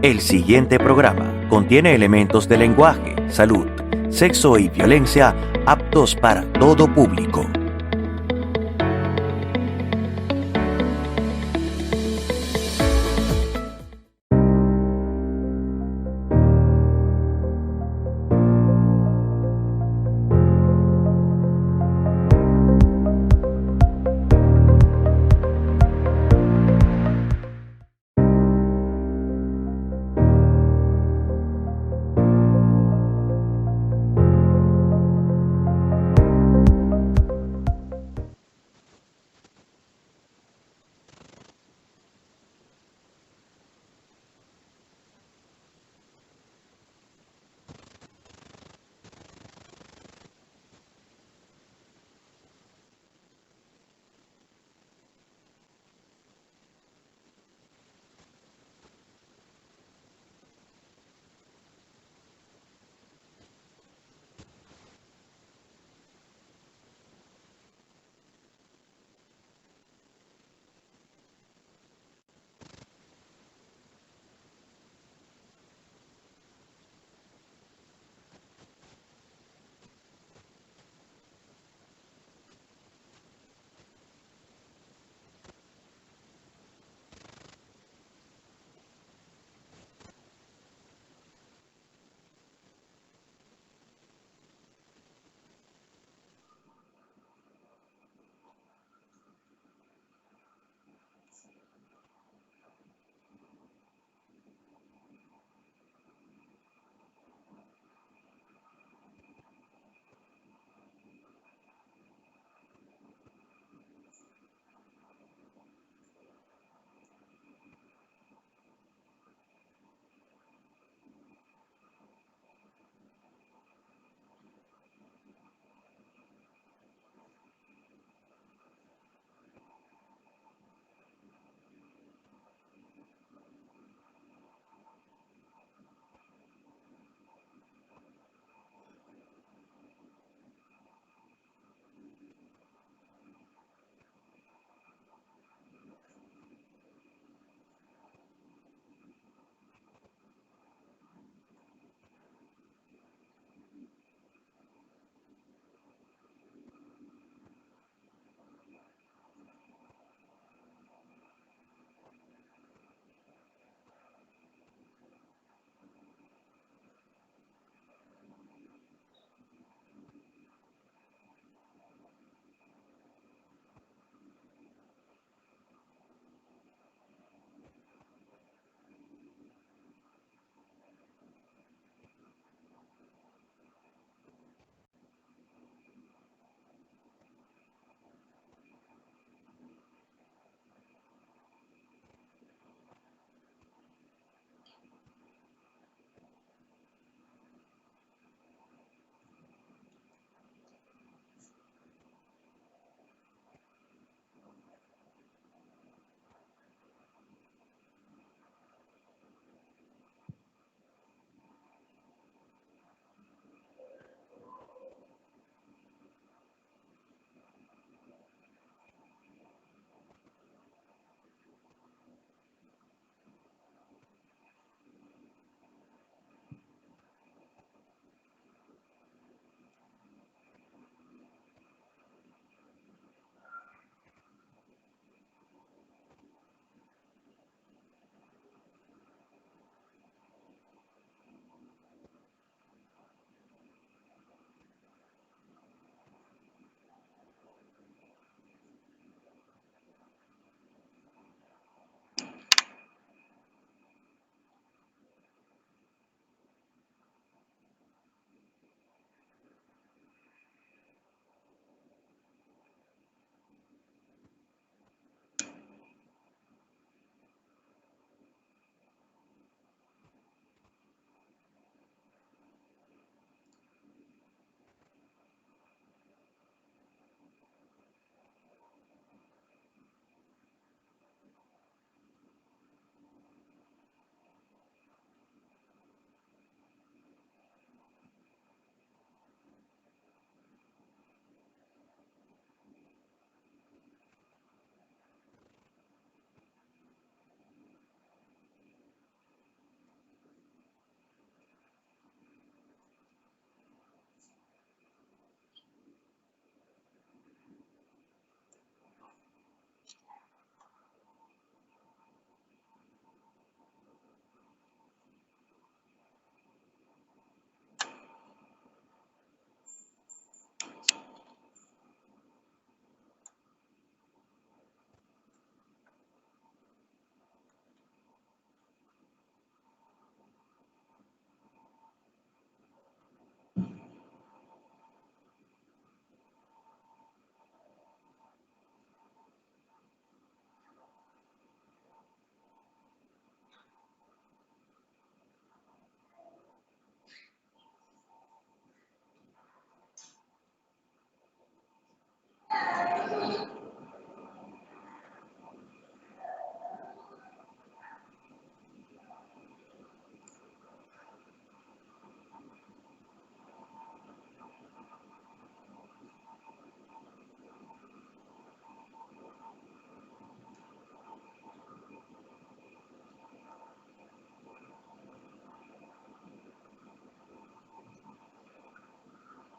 El siguiente programa contiene elementos de lenguaje, salud, sexo y violencia aptos para todo público.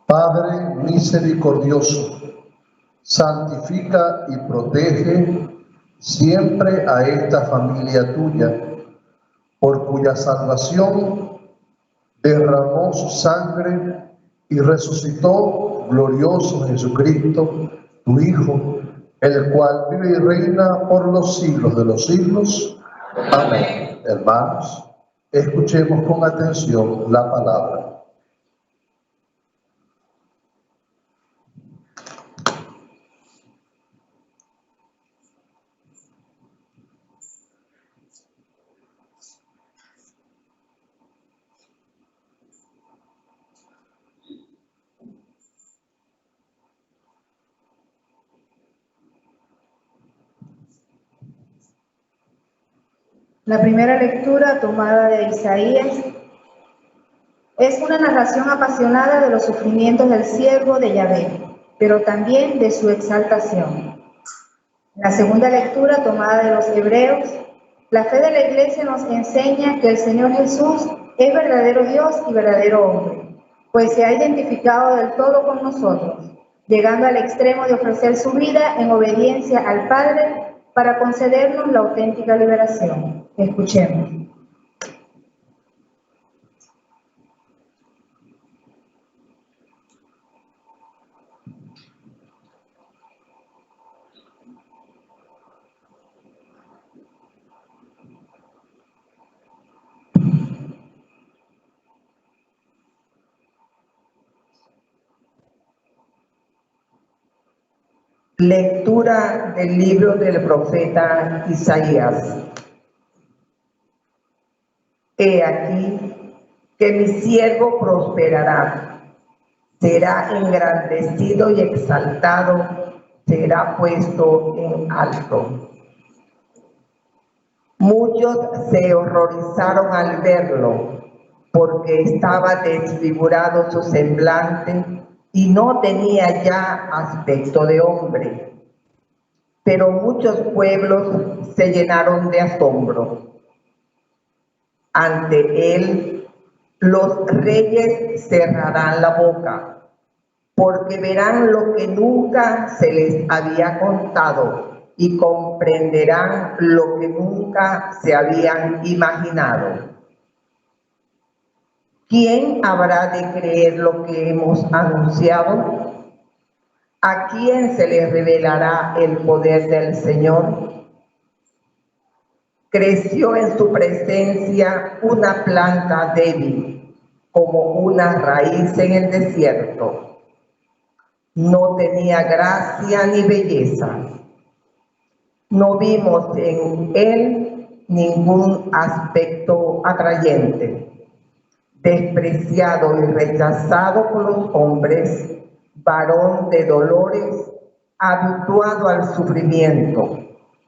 Padre misericordioso, santifica y protege siempre a esta familia tuya, por cuya salvación derramó su sangre y resucitó glorioso Jesucristo, tu Hijo, el cual vive y reina por los siglos de los siglos. Amén. Hermanos, escuchemos con atención la palabra. La primera lectura, tomada de Isaías, es una narración apasionada de los sufrimientos del siervo de Yahvé, pero también de su exaltación. La segunda lectura, tomada de los Hebreos, la fe de la Iglesia nos enseña que el Señor Jesús es verdadero Dios y verdadero hombre, pues se ha identificado del todo con nosotros, llegando al extremo de ofrecer su vida en obediencia al Padre para concedernos la auténtica liberación. Escuchemos. Lectura del libro del profeta Isaías. He aquí que mi siervo prosperará, será engrandecido y exaltado, será puesto en alto. Muchos se horrorizaron al verlo, porque estaba desfigurado su semblante y no tenía ya aspecto de hombre. Pero muchos pueblos se llenaron de asombro. Ante él, los reyes cerrarán la boca, porque verán lo que nunca se les había contado y comprenderán lo que nunca se habían imaginado. ¿Quién habrá de creer lo que hemos anunciado? ¿A quién se le revelará el poder del Señor? Creció en su presencia una planta débil, como una raíz en el desierto. No tenía gracia ni belleza. No vimos en él ningún aspecto atrayente. Despreciado y rechazado por los hombres, varón de dolores, habituado al sufrimiento,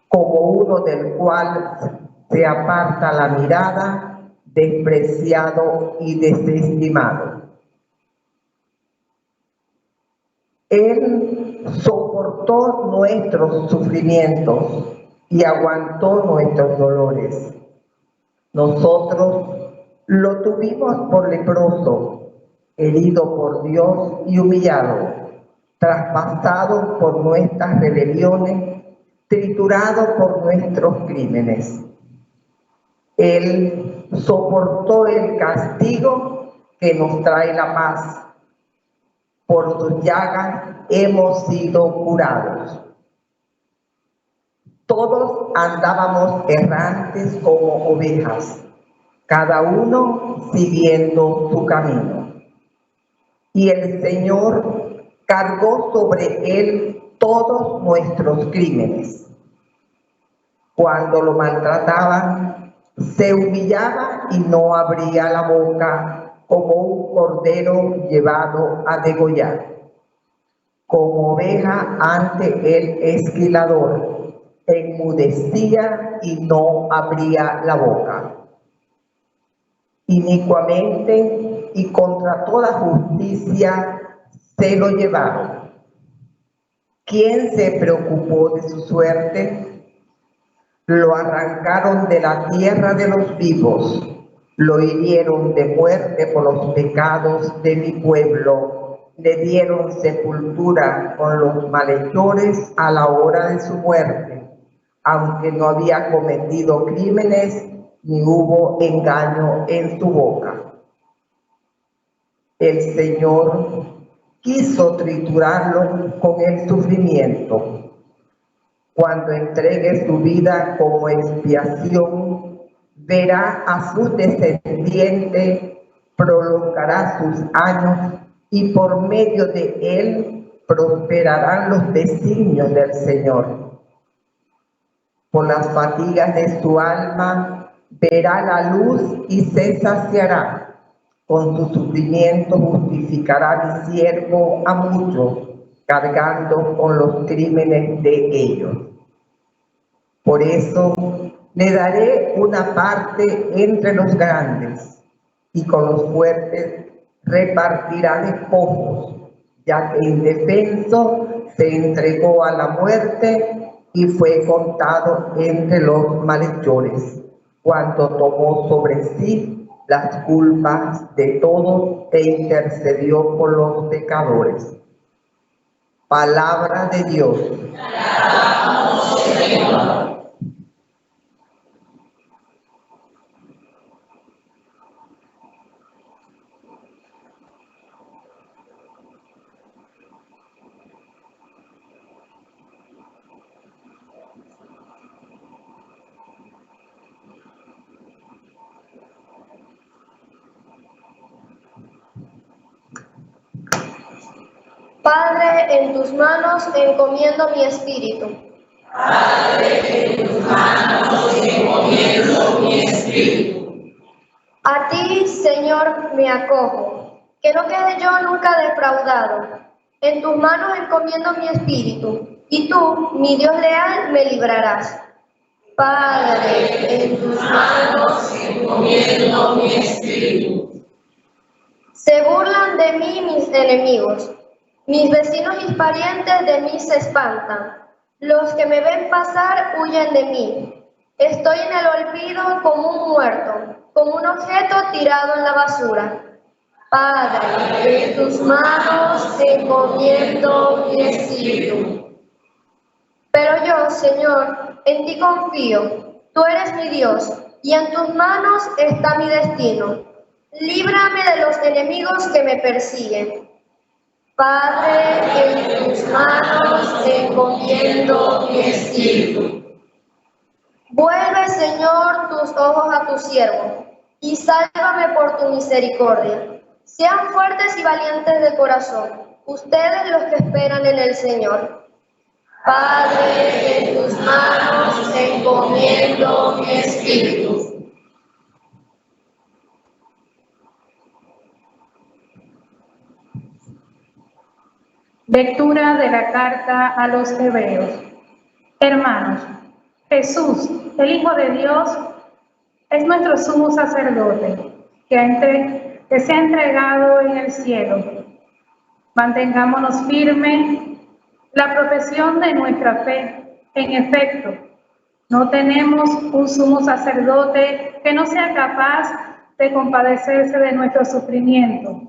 como uno del cual se aparta la mirada, despreciado y desestimado. Él soportó nuestros sufrimientos y aguantó nuestros dolores. Nosotros lo tuvimos por leproso, herido por Dios y humillado, traspasado por nuestras rebeliones, triturado por nuestros crímenes. Él soportó el castigo que nos trae la paz. Por sus llagas hemos sido curados. Todos andábamos errantes como ovejas, cada uno siguiendo su camino. Y el Señor cargó sobre él todos nuestros crímenes. Cuando lo maltrataban, se humillaba y no abría la boca, como un cordero llevado a degollar. como oveja ante el esquilador, enmudecía y no abría la boca. Inicuamente y contra toda justicia se lo llevaron. ¿Quién se preocupó de su suerte? Lo arrancaron de la tierra de los vivos, lo hirieron de muerte por los pecados de mi pueblo, le dieron sepultura con los malhechores a la hora de su muerte, aunque no había cometido crímenes ni hubo engaño en su boca. El Señor quiso triturarlo con el sufrimiento. Cuando entregue su vida como expiación, verá a su descendiente, prolongará sus años y por medio de él prosperarán los designios del Señor. Por las fatigas de su alma verá la luz y se saciará. Con su sufrimiento justificará mi siervo a muchos, cargando con los crímenes de ellos. Por eso le daré una parte entre los grandes, y con los fuertes repartirá despojos, ya que indefenso se entregó a la muerte y fue contado entre los malhechores, cuando tomó sobre sí las culpas de todos e intercedió por los pecadores. Palabra de Dios. Alabamos, Señor. Padre, en tus manos encomiendo mi espíritu. Padre, en tus manos encomiendo mi espíritu. A ti, Señor, me acojo, que no quede yo nunca defraudado. En tus manos encomiendo mi espíritu, y tú, mi Dios leal, me librarás. Padre, en tus manos encomiendo mi espíritu. Se burlan de mí mis enemigos. Mis vecinos y parientes de mí se espantan. Los que me ven pasar huyen de mí. Estoy en el olvido como un muerto, como un objeto tirado en la basura. Padre, en tus manos encomiendo mi espíritu. Pero yo, Señor, en ti confío. Tú eres mi Dios, y en tus manos está mi destino. Líbrame de los enemigos que me persiguen. Padre, en tus manos encomiendo mi espíritu. Vuelve, Señor, tus ojos a tu siervo, y sálvame por tu misericordia. Sean fuertes y valientes de corazón, ustedes los que esperan en el Señor. Padre, en tus manos encomiendo mi espíritu. Lectura de la carta a los Hebreos. Hermanos, Jesús, el Hijo de Dios, es nuestro sumo sacerdote, que se ha entregado en el cielo. Mantengámonos firmes la profesión de nuestra fe. En efecto, no tenemos un sumo sacerdote que no sea capaz de compadecerse de nuestro sufrimiento,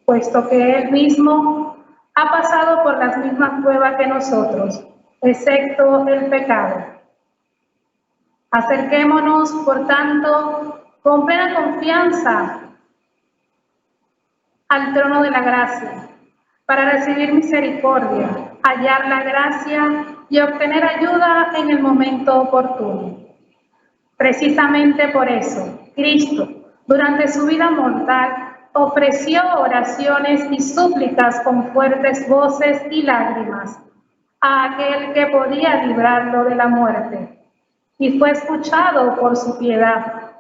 puesto que Él mismo ha pasado por las mismas pruebas que nosotros, excepto el pecado. Acerquémonos, por tanto, con plena confianza al trono de la gracia, para recibir misericordia, hallar la gracia y obtener ayuda en el momento oportuno. Precisamente por eso, Cristo, durante su vida mortal, ofreció oraciones y súplicas con fuertes voces y lágrimas a aquel que podía librarlo de la muerte, y fue escuchado por su piedad.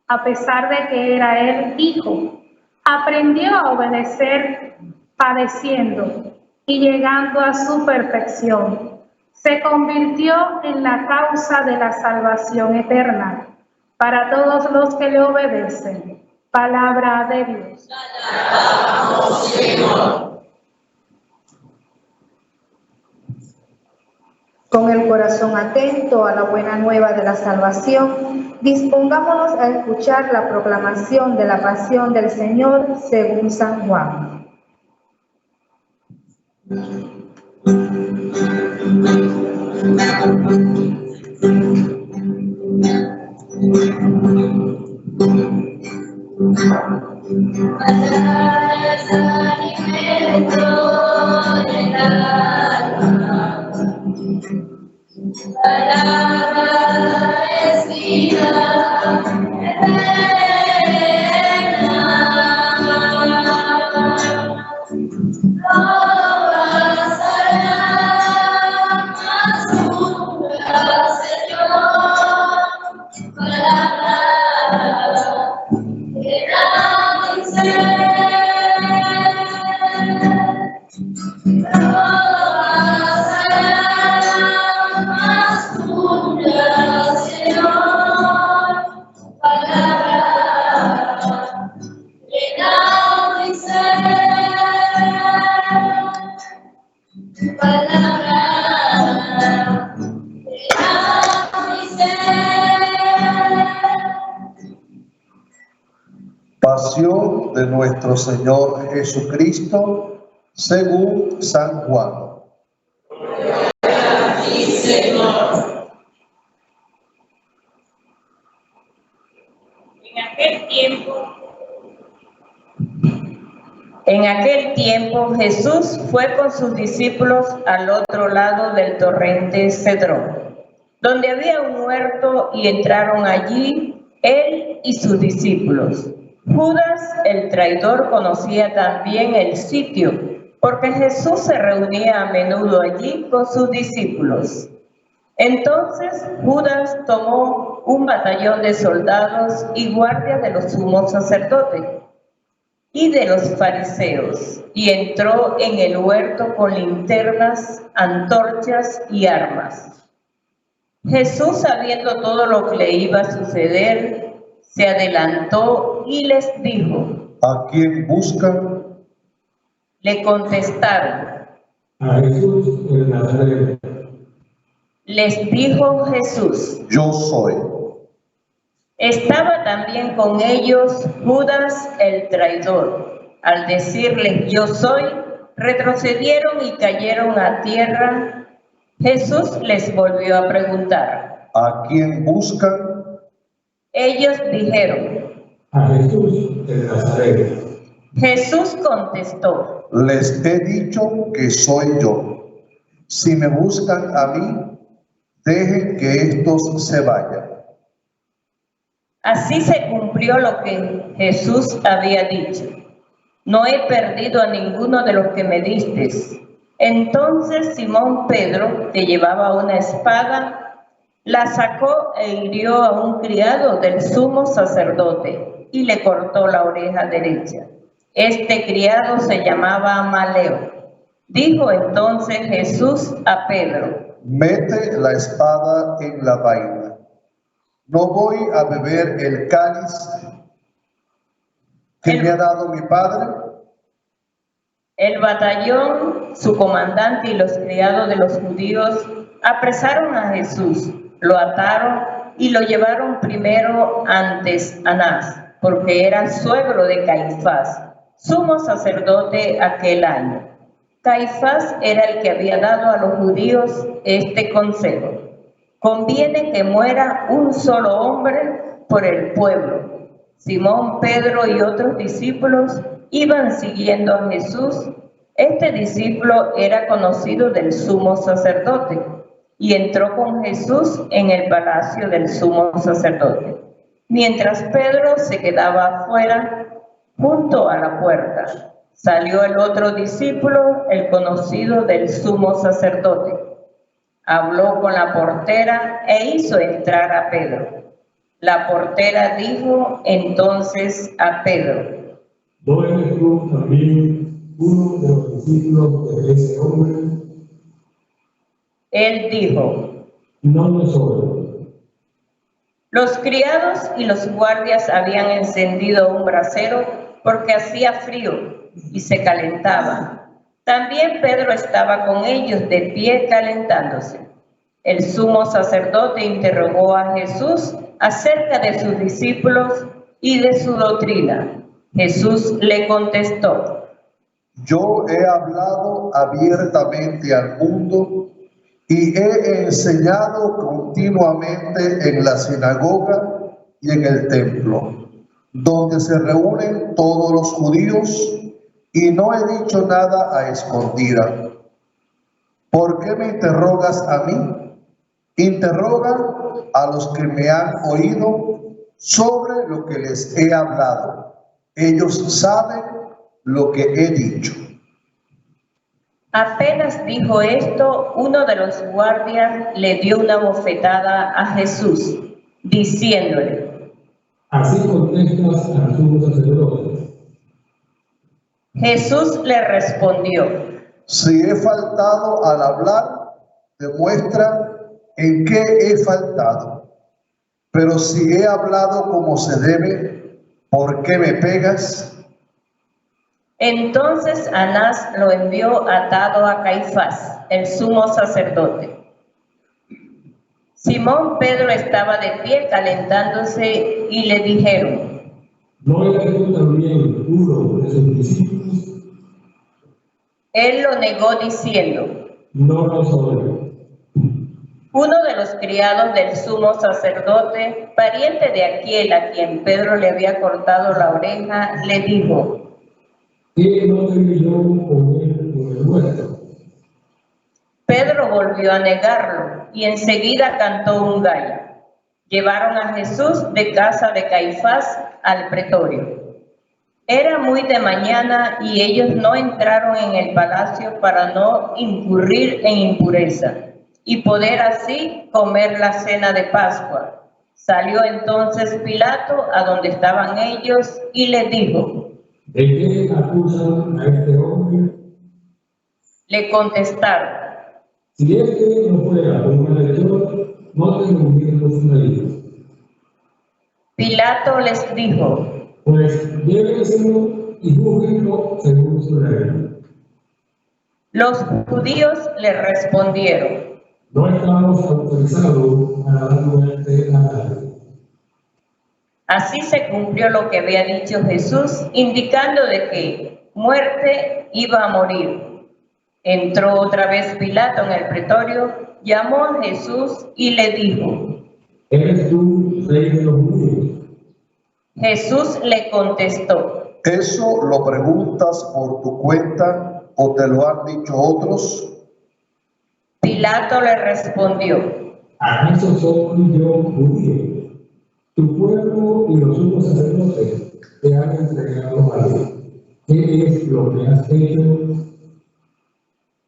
A pesar de que era él hijo, aprendió a obedecer padeciendo, y llegando a su perfección, se convirtió en la causa de la salvación eterna para todos los que le obedecen. Palabra de Dios. Con el corazón atento a la buena nueva de la salvación, dispongámonos a escuchar la proclamación de la pasión del Señor según San Juan. Pasión de nuestro Señor Jesucristo según San Juan. En aquel tiempo Jesús fue con sus discípulos al otro lado del torrente Cedrón, donde había un huerto, y entraron allí él y sus discípulos. Judas, el traidor, conocía también el sitio, porque Jesús se reunía a menudo allí con sus discípulos. Entonces Judas tomó un batallón de soldados y guardias de los sumos sacerdotes y de los fariseos, y entró en el huerto con linternas, antorchas y armas. Jesús, sabiendo todo lo que le iba a suceder, se adelantó y les dijo: ¿A quién buscan? Le contestaron: a Jesús el Nazareno. Les dijo Jesús: Yo soy. Estaba también con ellos Judas el traidor. Al decirles yo soy, retrocedieron y cayeron a tierra. Jesús les volvió a preguntar: ¿A quién buscan? Ellos dijeron: A Jesús el Nazareno. Jesús contestó: Les he dicho que soy yo. Si me buscan a mí, dejen que estos se vayan. Así se cumplió lo que Jesús había dicho: no he perdido a ninguno de los que me distes. Entonces Simón Pedro, que llevaba una espada, la sacó e hirió a un criado del sumo sacerdote y le cortó la oreja derecha. Este criado se llamaba Maleo. Dijo entonces Jesús a Pedro: Mete la espada en la vaina. ¿No voy a beber el cáliz que me ha dado mi padre? El batallón, su comandante y los criados de los judíos apresaron a Jesús, lo ataron y lo llevaron primero ante Anás, porque era suegro de Caifás, sumo sacerdote aquel año. Caifás era el que había dado a los judíos este consejo: conviene que muera un solo hombre por el pueblo. Simón Pedro y otros discípulos iban siguiendo a Jesús. Este discípulo era conocido del sumo sacerdote y entró con Jesús en el palacio del sumo sacerdote, mientras Pedro se quedaba afuera junto a la puerta. Salió el otro discípulo, el conocido del sumo sacerdote. Habló con la portera e hizo entrar a Pedro. La portera dijo entonces a Pedro: ¿No eres tú también uno de los discípulos de ese hombre? Él dijo: No lo soy. Los criados y los guardias habían encendido un brasero porque hacía frío y se calentaban. También Pedro estaba con ellos de pie calentándose. El sumo sacerdote interrogó a Jesús acerca de sus discípulos y de su doctrina. Jesús le contestó: Yo he hablado abiertamente al mundo y he enseñado continuamente en la sinagoga y en el templo, donde se reúnen todos los judíos, y no he dicho nada a escondida. ¿Por qué me interrogas a mí? Interroga a los que me han oído sobre lo que les he hablado. Ellos saben lo que he dicho. Apenas dijo esto, uno de los guardias le dio una bofetada a Jesús, diciéndole: Así contestas al sumo sacerdote. Jesús le respondió: Si he faltado al hablar, demuestra en qué he faltado. Pero si he hablado como se debe, ¿por qué me pegas? Entonces Anás lo envió atado a Caifás, el sumo sacerdote. Simón Pedro estaba de pie calentándose y le dijeron: ¿No eres tú también uno de sus discípulos? Él lo negó diciendo: No lo soy. Uno de los criados del sumo sacerdote, pariente de aquel a quien Pedro le había cortado la oreja, le dijo: ¿Qué no tengo yo con él en el huerto? Pedro volvió a negarlo y enseguida cantó un gallo. Llevaron a Jesús de casa de Caifás al pretorio. Era muy de mañana y ellos no entraron en el palacio para no incurrir en impureza y poder así comer la cena de Pascua. Salió entonces Pilato a donde estaban ellos y les dijo: ¿De qué acusan a este hombre? Le contestaron: Si este no fuera un malhechor, no tendríamos una hija. Pilato les dijo: Pues llévenselo y júzguenlo según su ley. Los judíos le respondieron: No estamos autorizados a dar muerte a nadie. Así se cumplió lo que había dicho Jesús, indicando de que muerte iba a morir. Entró otra vez Pilato en el pretorio, llamó a Jesús y le dijo: ¿Eres tú rey de los judíos? Jesús le contestó: ¿Eso lo preguntas por tu cuenta o te lo han dicho otros? Pilato le respondió: ¿Acaso soy yo judío? Tu pueblo y los sumos sacerdotes te han entregado a mí. ¿Qué es lo que has hecho?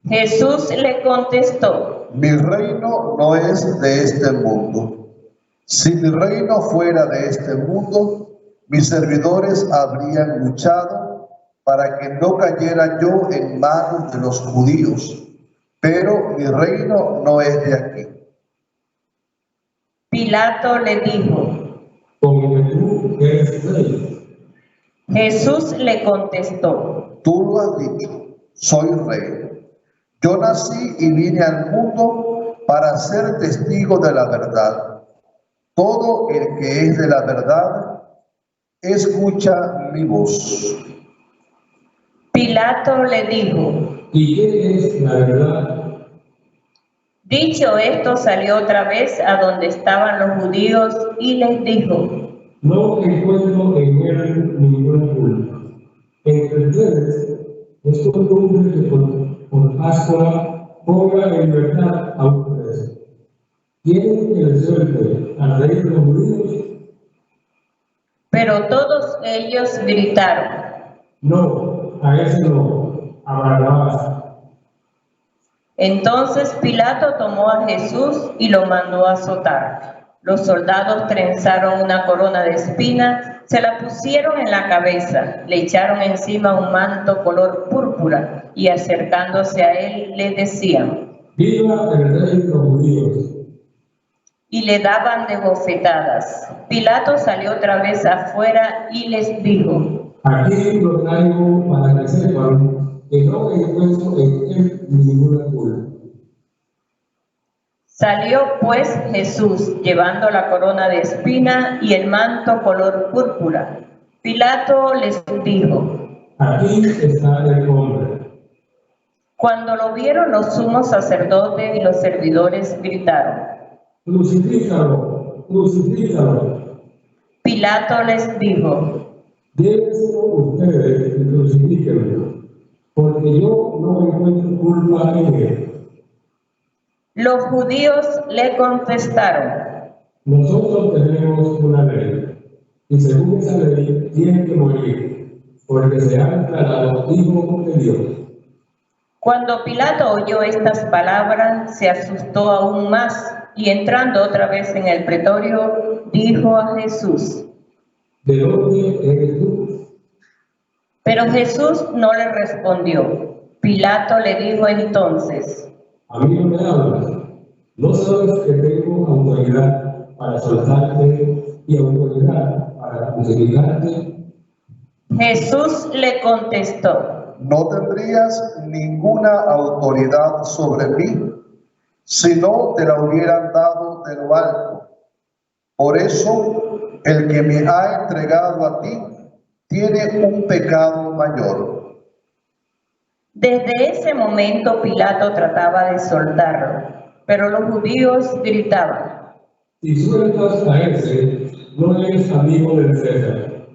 Jesús le contestó: Mi reino no es de este mundo. Si mi reino fuera de este mundo, mis servidores habrían luchado para que no cayera yo en manos de los judíos, pero mi reino no es de aquí. Pilato le dijo: Como que tú eres rey. Jesús le contestó: Tú lo has dicho, soy rey. Yo nací y vine al mundo para ser testigo de la verdad. Todo el que es de la verdad, escucha mi voz. Pilato le dijo: ¿Y qué es la verdad? Dicho esto, salió otra vez a donde estaban los judíos y les dijo: No encuentro en él ninguna culpa. Entre ustedes es costumbre que por Pascua ponga en libertad a un preso. ¿Quieren que le suelte al rey de los judíos? Pero todos ellos gritaron: No, a ese no, a Barrabás. Entonces Pilato tomó a Jesús y lo mandó a azotar. Los soldados trenzaron una corona de espinas, se la pusieron en la cabeza, le echaron encima un manto color púrpura y acercándose a él le decían: ¡Viva el rey de los judíos! Y le daban de bofetadas. Pilato salió otra vez afuera y les dijo: Aquí lo traigo para que sepan que no encuentro en él ninguna culpa. Salió pues Jesús llevando la corona de espina y el manto color púrpura. Pilato les dijo: Aquí está el hombre. Cuando lo vieron, los sumos sacerdotes y los servidores gritaron: Crucifícalo, crucifícalo. Pilato les dijo: Llévenselo ustedes y crucifíquenlo, porque yo no encuentro culpa en él. Los judíos le contestaron: Nosotros tenemos una ley, y según esa ley tiene que morir, porque se ha declarado hijo de Dios. Cuando Pilato oyó estas palabras, se asustó aún más y entrando otra vez en el pretorio, dijo a Jesús: ¿De dónde eres tú? Pero Jesús no le respondió. Pilato le dijo entonces: A mí no me hablas. ¿No sabes que tengo autoridad para soltarte y autoridad para crucificarte? Jesús le contestó: No tendrías ninguna autoridad sobre mí si no te la hubieran dado de lo alto. Por eso, el que me ha entregado a ti tiene un pecado mayor. Desde ese momento Pilato trataba de soltarlo, pero los judíos gritaban: Si sueltas a ese, no eres amigo del César,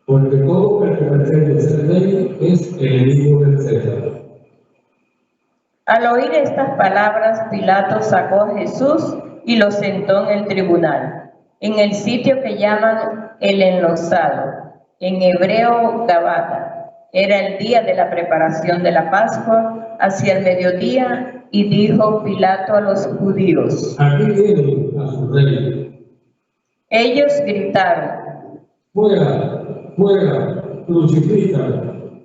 porque todo el que pretende ser rey es enemigo del César. Al oír estas palabras, Pilato sacó a Jesús y lo sentó en el tribunal, en el sitio que llaman el Enlosado, en hebreo Gabata. Era el día de la preparación de la Pascua, hacia el mediodía, y dijo Pilato a los judíos: Aquí tienen a su rey. Ellos gritaron: Fuera, fuera, crucifícalo.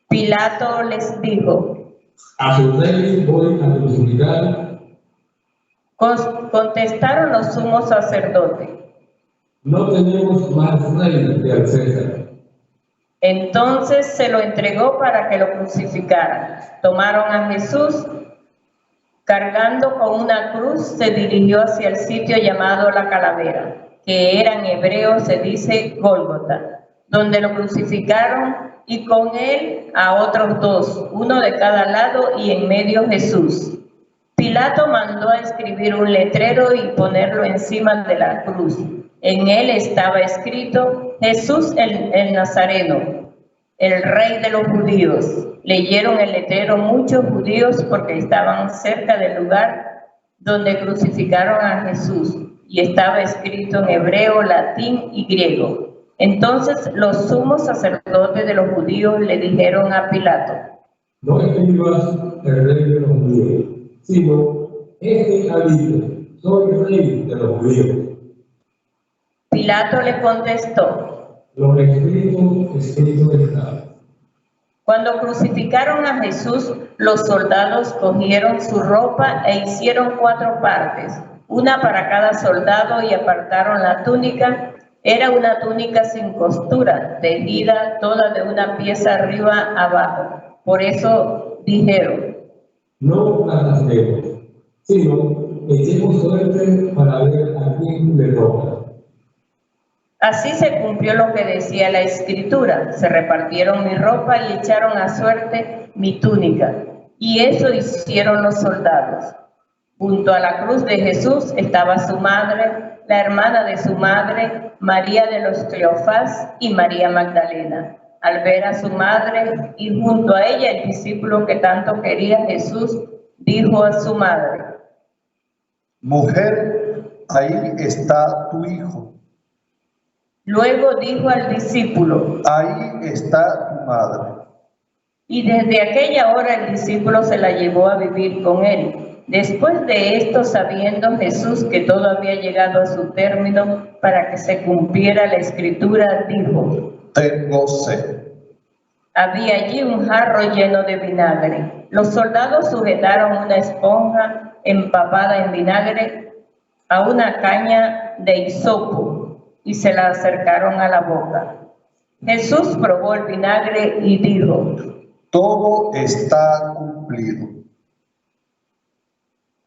Pilato les dijo: A su rey voy a crucificar. Contestaron los sumos sacerdotes: No tenemos más rey que al César. Entonces se lo entregó para que lo crucificaran. Tomaron a Jesús, cargando con una cruz, se dirigió hacia el sitio llamado la Calavera, que era en hebreo se dice Gólgota, donde lo crucificaron y con él a otros dos, uno de cada lado y en medio Jesús. Pilato mandó a escribir un letrero y ponerlo encima de la cruz. En él estaba escrito: Jesús el Nazareno, el rey de los judíos. Leyeron el letrero muchos judíos porque estaban cerca del lugar donde crucificaron a Jesús, y estaba escrito en hebreo, latín y griego. Entonces los sumos sacerdotes de los judíos le dijeron a Pilato: No escribas el rey de los judíos, sino este ha dicho: soy rey de los judíos. Pilato le contestó: Lo escrito está. Cuando crucificaron a Jesús, los soldados cogieron su ropa e hicieron 4 partes, una para cada soldado, y apartaron la túnica. Era una túnica sin costura, tejida toda de una pieza arriba abajo. Por eso dijeron: No la rasguemos, sino echemos suerte para ver a quién le toca. Así se cumplió lo que decía la Escritura: se repartieron mi ropa y echaron a suerte mi túnica. Y eso hicieron los soldados. Junto a la cruz de Jesús estaba su madre, la hermana de su madre, María de los Cleofás y María Magdalena. Al ver a su madre y junto a ella el discípulo que tanto quería Jesús, dijo a su madre: Mujer, ahí está tu hijo. Luego dijo al discípulo: Ahí está tu madre. Y desde aquella hora el discípulo se la llevó a vivir con él. Después de esto, sabiendo Jesús que todo había llegado a su término para que se cumpliera la escritura, dijo: tengo sed. Había allí un jarro lleno de vinagre. Los soldados sujetaron una esponja empapada en vinagre a una caña de hisopo y se la acercaron a la boca. Jesús probó el vinagre y dijo: todo está cumplido.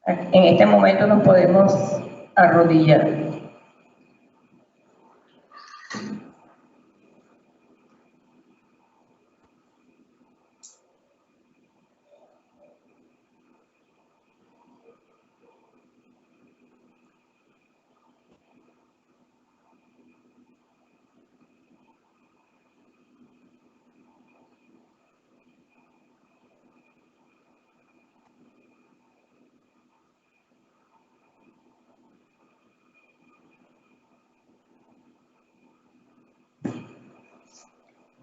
En este momento nos podemos arrodillar.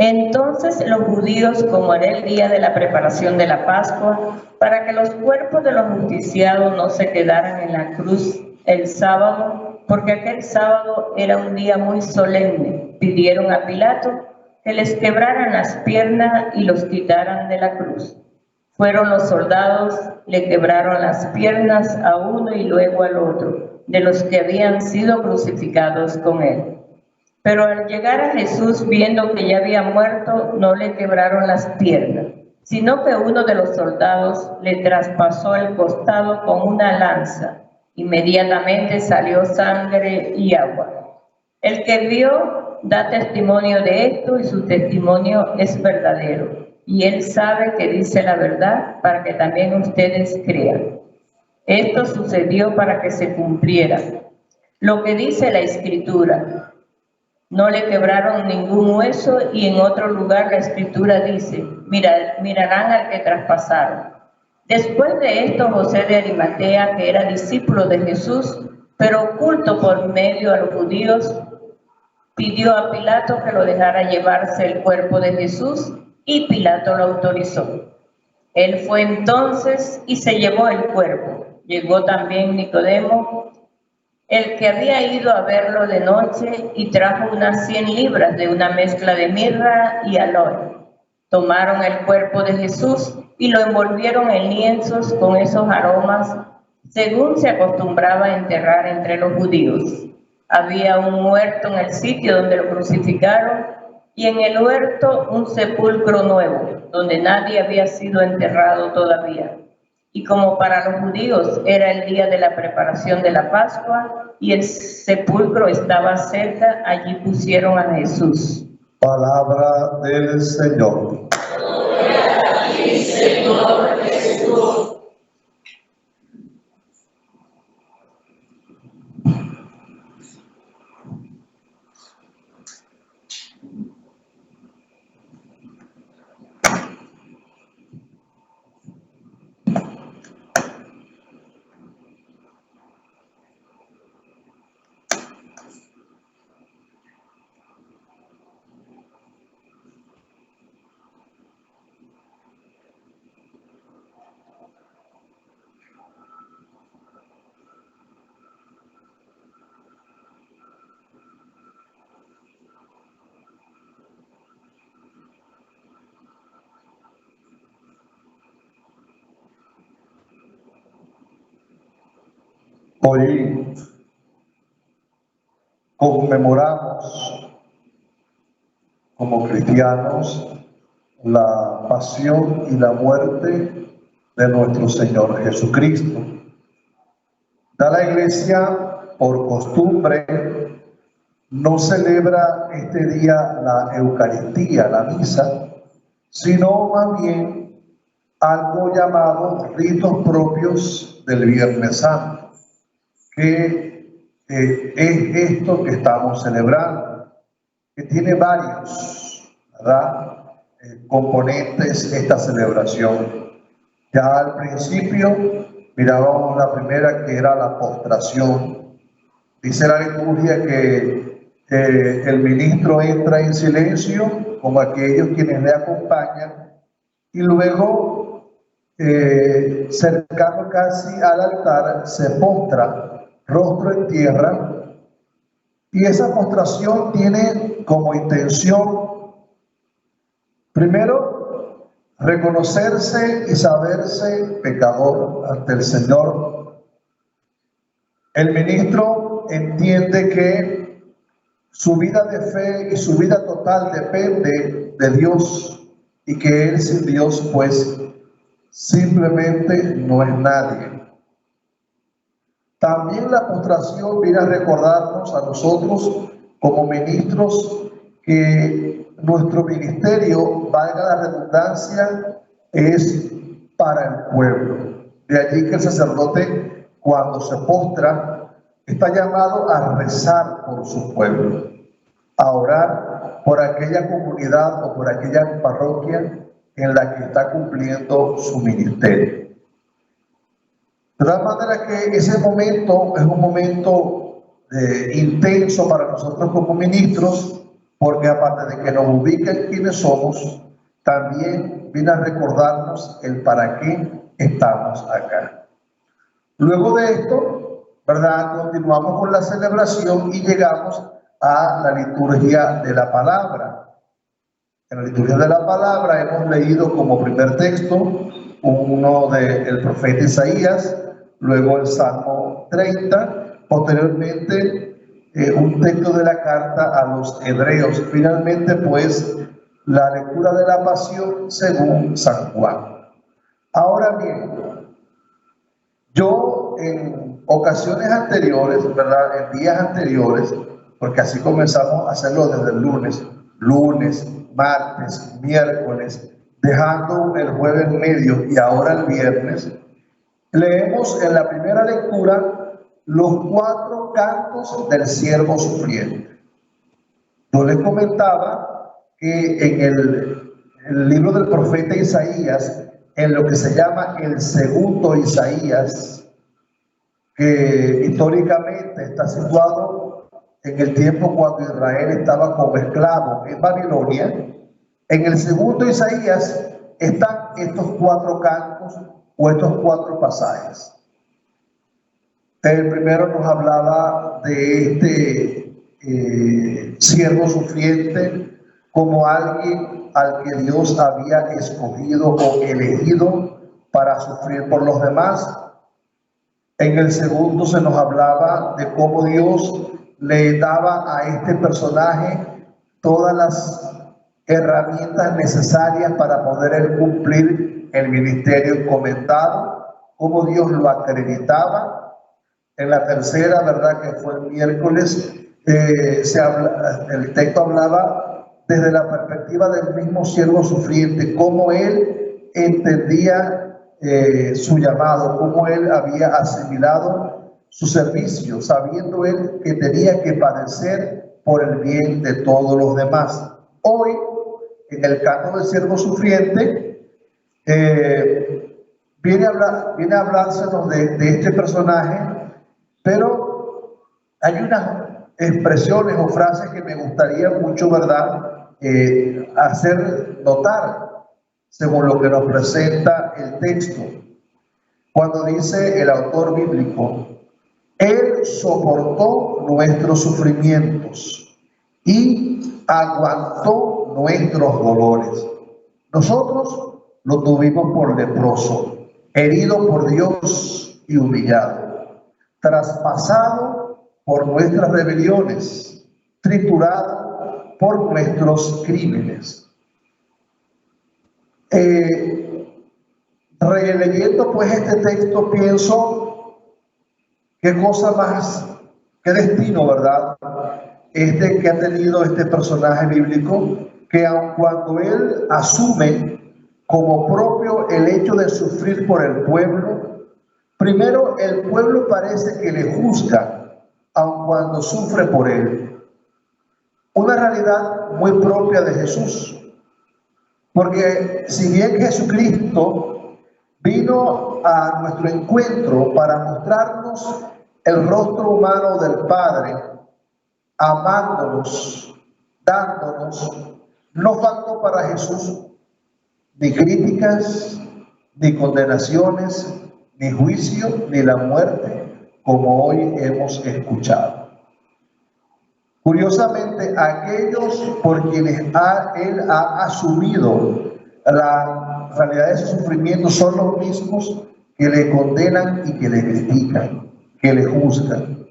Entonces los judíos, como era el día de la preparación de la Pascua, para que los cuerpos de los justiciados no se quedaran en la cruz el sábado, porque aquel sábado era un día muy solemne, pidieron a Pilato que les quebraran las piernas y los quitaran de la cruz. Fueron los soldados, le quebraron las piernas a uno y luego al otro, de los que habían sido crucificados con él. Pero al llegar a Jesús, viendo que ya había muerto, no le quebraron las piernas, sino que uno de los soldados le traspasó el costado con una lanza. Inmediatamente salió sangre y agua. El que vio da testimonio de esto y su testimonio es verdadero. Y él sabe que dice la verdad para que también ustedes crean. Esto sucedió para que se cumpliera lo que dice la Escritura: no le quebraron ningún hueso, y en otro lugar la Escritura dice: mirarán al que traspasaron. Después de esto, José de Arimatea, que era discípulo de Jesús, pero oculto por medio a los judíos, pidió a Pilato que lo dejara llevarse el cuerpo de Jesús, y Pilato lo autorizó. Él fue entonces y se llevó el cuerpo. Llegó también Nicodemo, el que había ido a verlo de noche, y trajo unas 100 libras de una mezcla de mirra y aloe. Tomaron el cuerpo de Jesús y lo envolvieron en lienzos con esos aromas, según se acostumbraba a enterrar entre los judíos. Había un huerto en el sitio donde lo crucificaron, y en el huerto un sepulcro nuevo, donde nadie había sido enterrado todavía. Y como para los judíos era el día de la preparación de la Pascua y el sepulcro estaba cerca, allí pusieron a Jesús. Palabra del Señor. Gloria a ti, Señor Jesús. Hoy conmemoramos como cristianos la pasión y la muerte de nuestro Señor Jesucristo. Da la Iglesia, por costumbre, no celebra este día la Eucaristía, la misa, sino más bien algo llamado ritos propios del Viernes Santo, que es esto que estamos celebrando, que tiene varios, ¿verdad?, componentes esta celebración. Ya al principio mirábamos la primera, que era la postración. Dice la liturgia que el ministro entra en silencio, como aquellos quienes le acompañan, y luego cercano casi al altar, se postra rostro en tierra, y esa postración tiene como intención, primero, reconocerse y saberse pecador ante el Señor. El ministro entiende que su vida de fe y su vida total depende de Dios, y que él sin Dios pues simplemente no es nadie. También la postración viene a recordarnos a nosotros como ministros que nuestro ministerio, valga la redundancia, es para el pueblo. De allí que el sacerdote, cuando se postra, está llamado a rezar por su pueblo, a orar por aquella comunidad o por aquella parroquia en la que está cumpliendo su ministerio. De tal manera que ese momento es un momento intenso para nosotros como ministros, porque aparte de que nos ubica en quiénes somos, también viene a recordarnos el para qué estamos acá. Luego de esto, ¿verdad?, continuamos con la celebración y llegamos a la liturgia de la palabra. En la liturgia de la palabra hemos leído como primer texto uno del profeta Isaías, luego el Salmo 30, posteriormente un texto de la carta a los hebreos, finalmente pues la lectura de la pasión según San Juan. Ahora bien, yo en ocasiones anteriores, ¿verdad?, en días anteriores, porque así comenzamos a hacerlo desde el lunes, martes, miércoles, dejando el jueves medio y ahora el viernes, leemos en la primera lectura los 4 cantos del siervo sufriente. Yo les comentaba que en el libro del profeta Isaías, en lo que se llama el segundo Isaías, que históricamente está situado en el tiempo cuando Israel estaba como esclavo en Babilonia, en el segundo Isaías están estos 4 cantos o estos 4 pasajes. El primero nos hablaba de este siervo sufriente como alguien al que Dios había escogido o elegido para sufrir por los demás. En el segundo se nos hablaba de cómo Dios le daba a este personaje todas las herramientas necesarias para poder él cumplir el ministerio encomendado, cómo Dios lo acreditaba. En la tercera, ¿verdad?, que fue el miércoles, el texto hablaba desde la perspectiva del mismo siervo sufriente, cómo él entendía su llamado, cómo él había asimilado su servicio, sabiendo él que tenía que padecer por el bien de todos los demás. Hoy, en el canto del siervo sufriente, viene a hablársenos de este personaje, pero hay unas expresiones o frases que me gustaría mucho, ¿verdad?, hacer notar según lo que nos presenta el texto. Cuando dice el autor bíblico, Él soportó nuestros sufrimientos y aguantó nuestros dolores. Nosotros lo tuvimos por leproso, herido por Dios y humillado, traspasado por nuestras rebeliones, triturado por nuestros crímenes. Releyendo pues este texto, pienso qué cosa más, qué destino, ¿verdad?, que ha tenido este personaje bíblico, que aun cuando él asume como propio el hecho de sufrir por el pueblo, primero el pueblo parece que le juzga aun cuando sufre por él. Una realidad muy propia de Jesús, porque si bien Jesucristo vino a nuestro encuentro para mostrarnos el rostro humano del Padre, amándonos, dándonos, no faltó para Jesús ni críticas, ni condenaciones, ni juicio, ni la muerte, como hoy hemos escuchado. Curiosamente, aquellos por quienes Él ha asumido la realidad de su sufrimiento son los mismos que le condenan y que le critican, que le juzgan.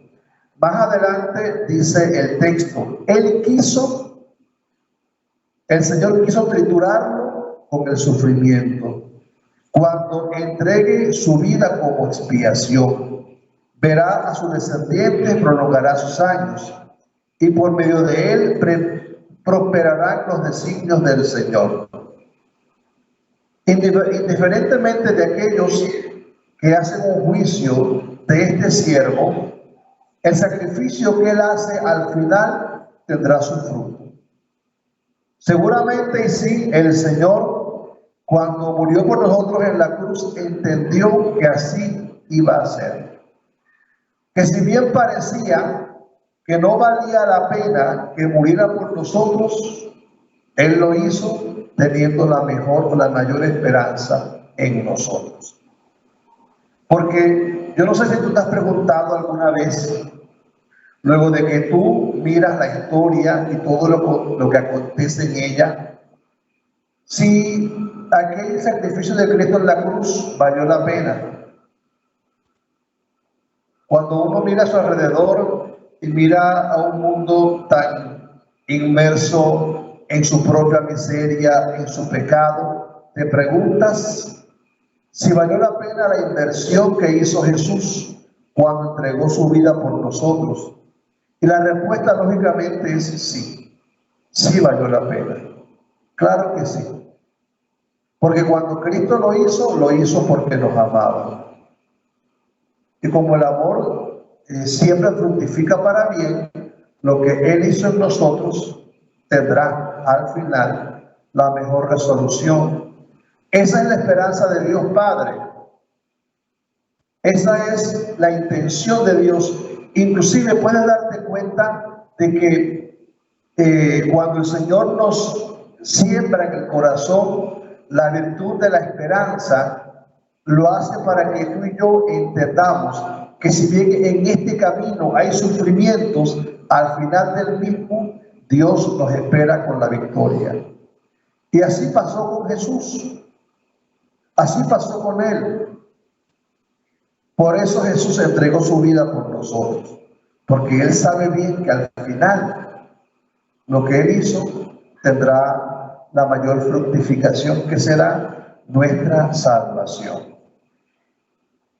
Más adelante dice el texto, el Señor quiso triturarlo con el sufrimiento. Cuando entregue su vida como expiación, verá a sus descendientes, prolongará sus años, y por medio de él prosperarán los designios del Señor. Indiferentemente de aquellos que hacen un juicio de este siervo, el sacrificio que él hace al final tendrá su fruto. Seguramente y sí, el Señor, cuando murió por nosotros en la cruz, entendió que así iba a ser. Que si bien parecía que no valía la pena que muriera por nosotros, Él lo hizo teniendo la mayor esperanza en nosotros. Porque yo no sé si tú te has preguntado alguna vez, luego de que tú miras la historia y todo lo que acontece en ella, si aquel sacrificio de Cristo en la cruz valió la pena. Cuando uno mira a su alrededor y mira a un mundo tan inmerso en su propia miseria, en su pecado, te preguntas si valió la pena la inversión que hizo Jesús cuando entregó su vida por nosotros. Y la respuesta lógicamente es sí, sí valió la pena. Claro que sí. Porque cuando Cristo lo hizo porque nos amaba. Y como el amor siempre fructifica para bien, lo que Él hizo en nosotros tendrá al final la mejor resolución. Esa es la esperanza de Dios Padre. Esa es la intención de Dios. Inclusive puedes darte cuenta de que cuando el Señor nos siembra en el corazón la virtud de la esperanza, lo hace para que tú y yo entendamos que si bien en este camino hay sufrimientos, al final del mismo Dios nos espera con la victoria. Y así pasó con Jesús. Así pasó con Él. Por eso Jesús entregó su vida por nosotros. Porque Él sabe bien que al final lo que Él hizo tendrá la mayor fructificación, que será nuestra salvación.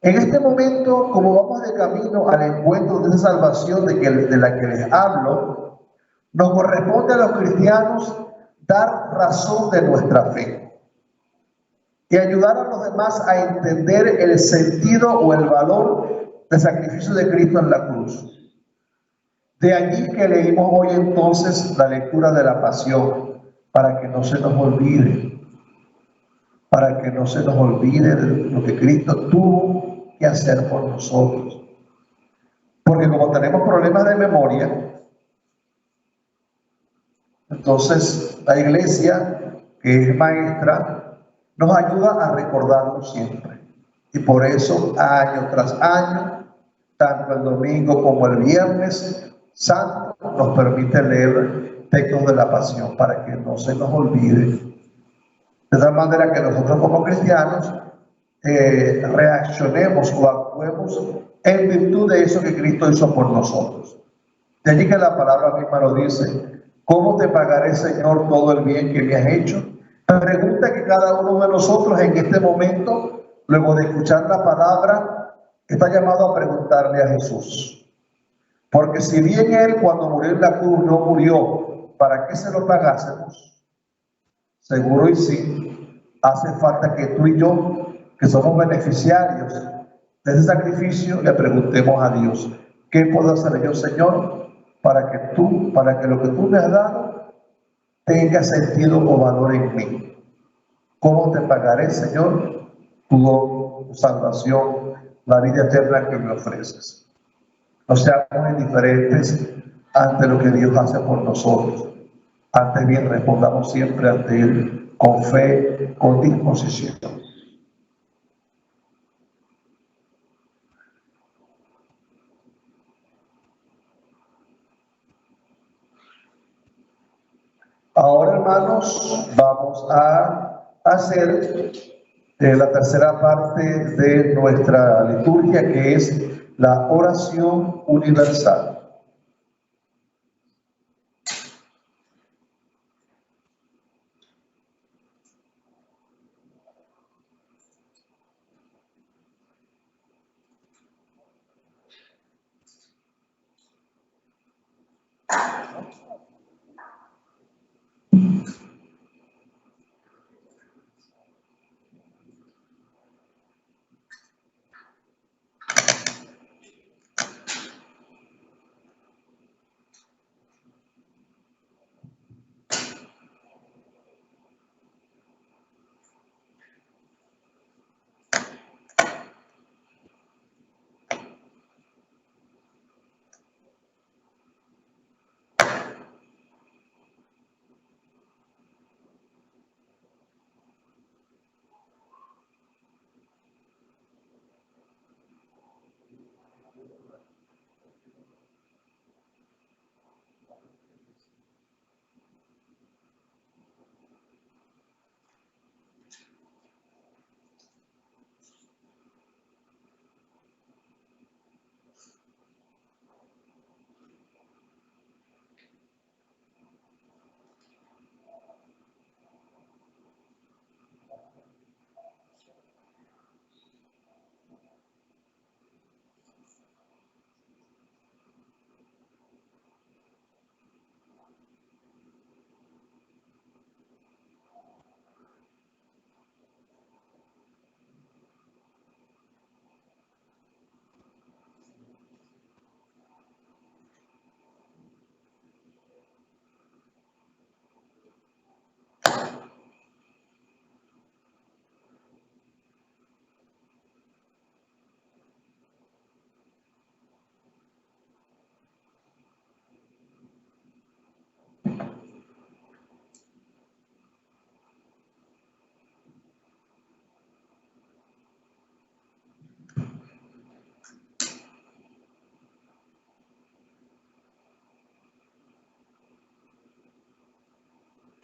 En este momento, como vamos de camino al encuentro de esa salvación de la que les hablo, nos corresponde a los cristianos dar razón de nuestra fe y ayudar a los demás a entender el sentido o el valor del sacrificio de Cristo en la cruz. De allí que leímos hoy entonces la lectura de la pasión, para que no se nos olvide, de lo que Cristo tuvo que hacer por nosotros. Porque como tenemos problemas de memoria, entonces la iglesia, que es maestra, nos ayuda a recordarlo siempre. Y por eso, año tras año, tanto el domingo como el viernes santo, nos permite leer textos de la pasión para que no se nos olvide. De tal manera que nosotros como cristianos reaccionemos o actuemos en virtud de eso que Cristo hizo por nosotros. De allí que la palabra misma nos dice: ¿cómo te pagaré, Señor, todo el bien que me has hecho? La pregunta que cada uno de nosotros en este momento, luego de escuchar la palabra, está llamado a preguntarle a Jesús. Porque si bien Él, cuando murió en la cruz, no murió para que se lo pagásemos, seguro y sí, hace falta que tú y yo, que somos beneficiarios de ese sacrificio, le preguntemos a Dios: ¿qué puedo hacer yo, Señor, para que lo que tú me has dado tenga sentido o valor en mí? ¿Cómo te pagaré, Señor, tu salvación, la vida eterna que me ofreces? No seamos indiferentes ante lo que Dios hace por nosotros. Antes bien, respondamos siempre ante Él con fe, con disposición. hermanos, vamos a hacer la tercera parte de nuestra liturgia, que es la oración universal.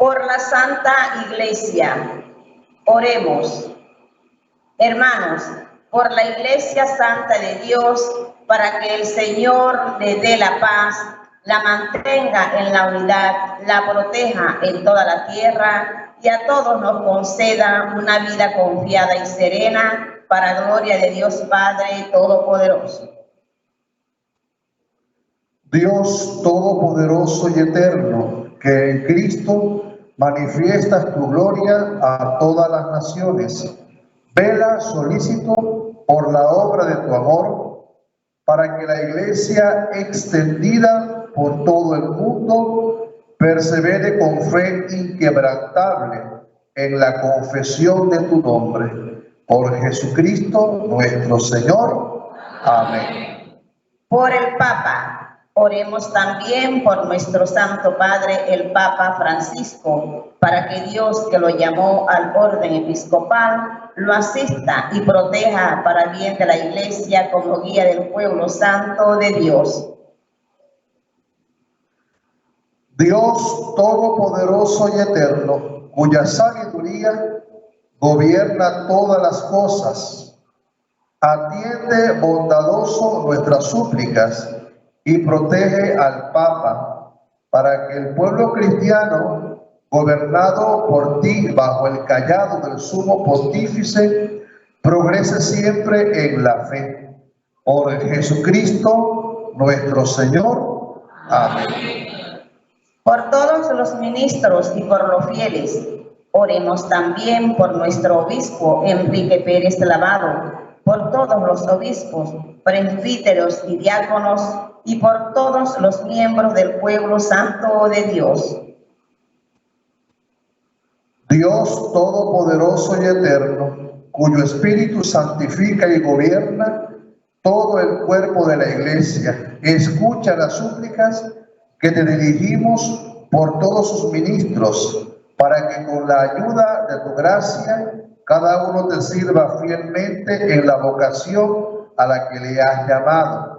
Por la Santa Iglesia, oremos. Hermanos, por la Iglesia Santa de Dios, para que el Señor le dé la paz, la mantenga en la unidad, la proteja en toda la tierra y a todos nos conceda una vida confiada y serena para gloria de Dios Padre Todopoderoso. Dios Todopoderoso y Eterno, que en Cristo manifiestas tu gloria a todas las naciones, vela solícito por la obra de tu amor, para que la Iglesia extendida por todo el mundo persevere con fe inquebrantable en la confesión de tu nombre. Por Jesucristo nuestro Señor. Amén. Por el Papa. Oremos también por nuestro Santo Padre, el Papa Francisco, para que Dios, que lo llamó al orden episcopal, lo asista y proteja para bien de la Iglesia como guía del pueblo santo de Dios. Dios Todopoderoso y Eterno, cuya sabiduría gobierna todas las cosas, atiende bondadoso nuestras súplicas y protege al Papa, para que el pueblo cristiano, gobernado por ti bajo el cayado del sumo pontífice, progrese siempre en la fe. Por Jesucristo nuestro Señor. Amén. Por todos los ministros y por los fieles, oremos también por nuestro obispo Enrique Pérez Lavado, por todos los obispos, presbíteros y diáconos, y por todos los miembros del pueblo santo de Dios. Dios Todopoderoso y Eterno, cuyo Espíritu santifica y gobierna todo el cuerpo de la Iglesia, escucha las súplicas que te dirigimos por todos sus ministros, para que con la ayuda de tu gracia cada uno te sirva fielmente en la vocación a la que le has llamado.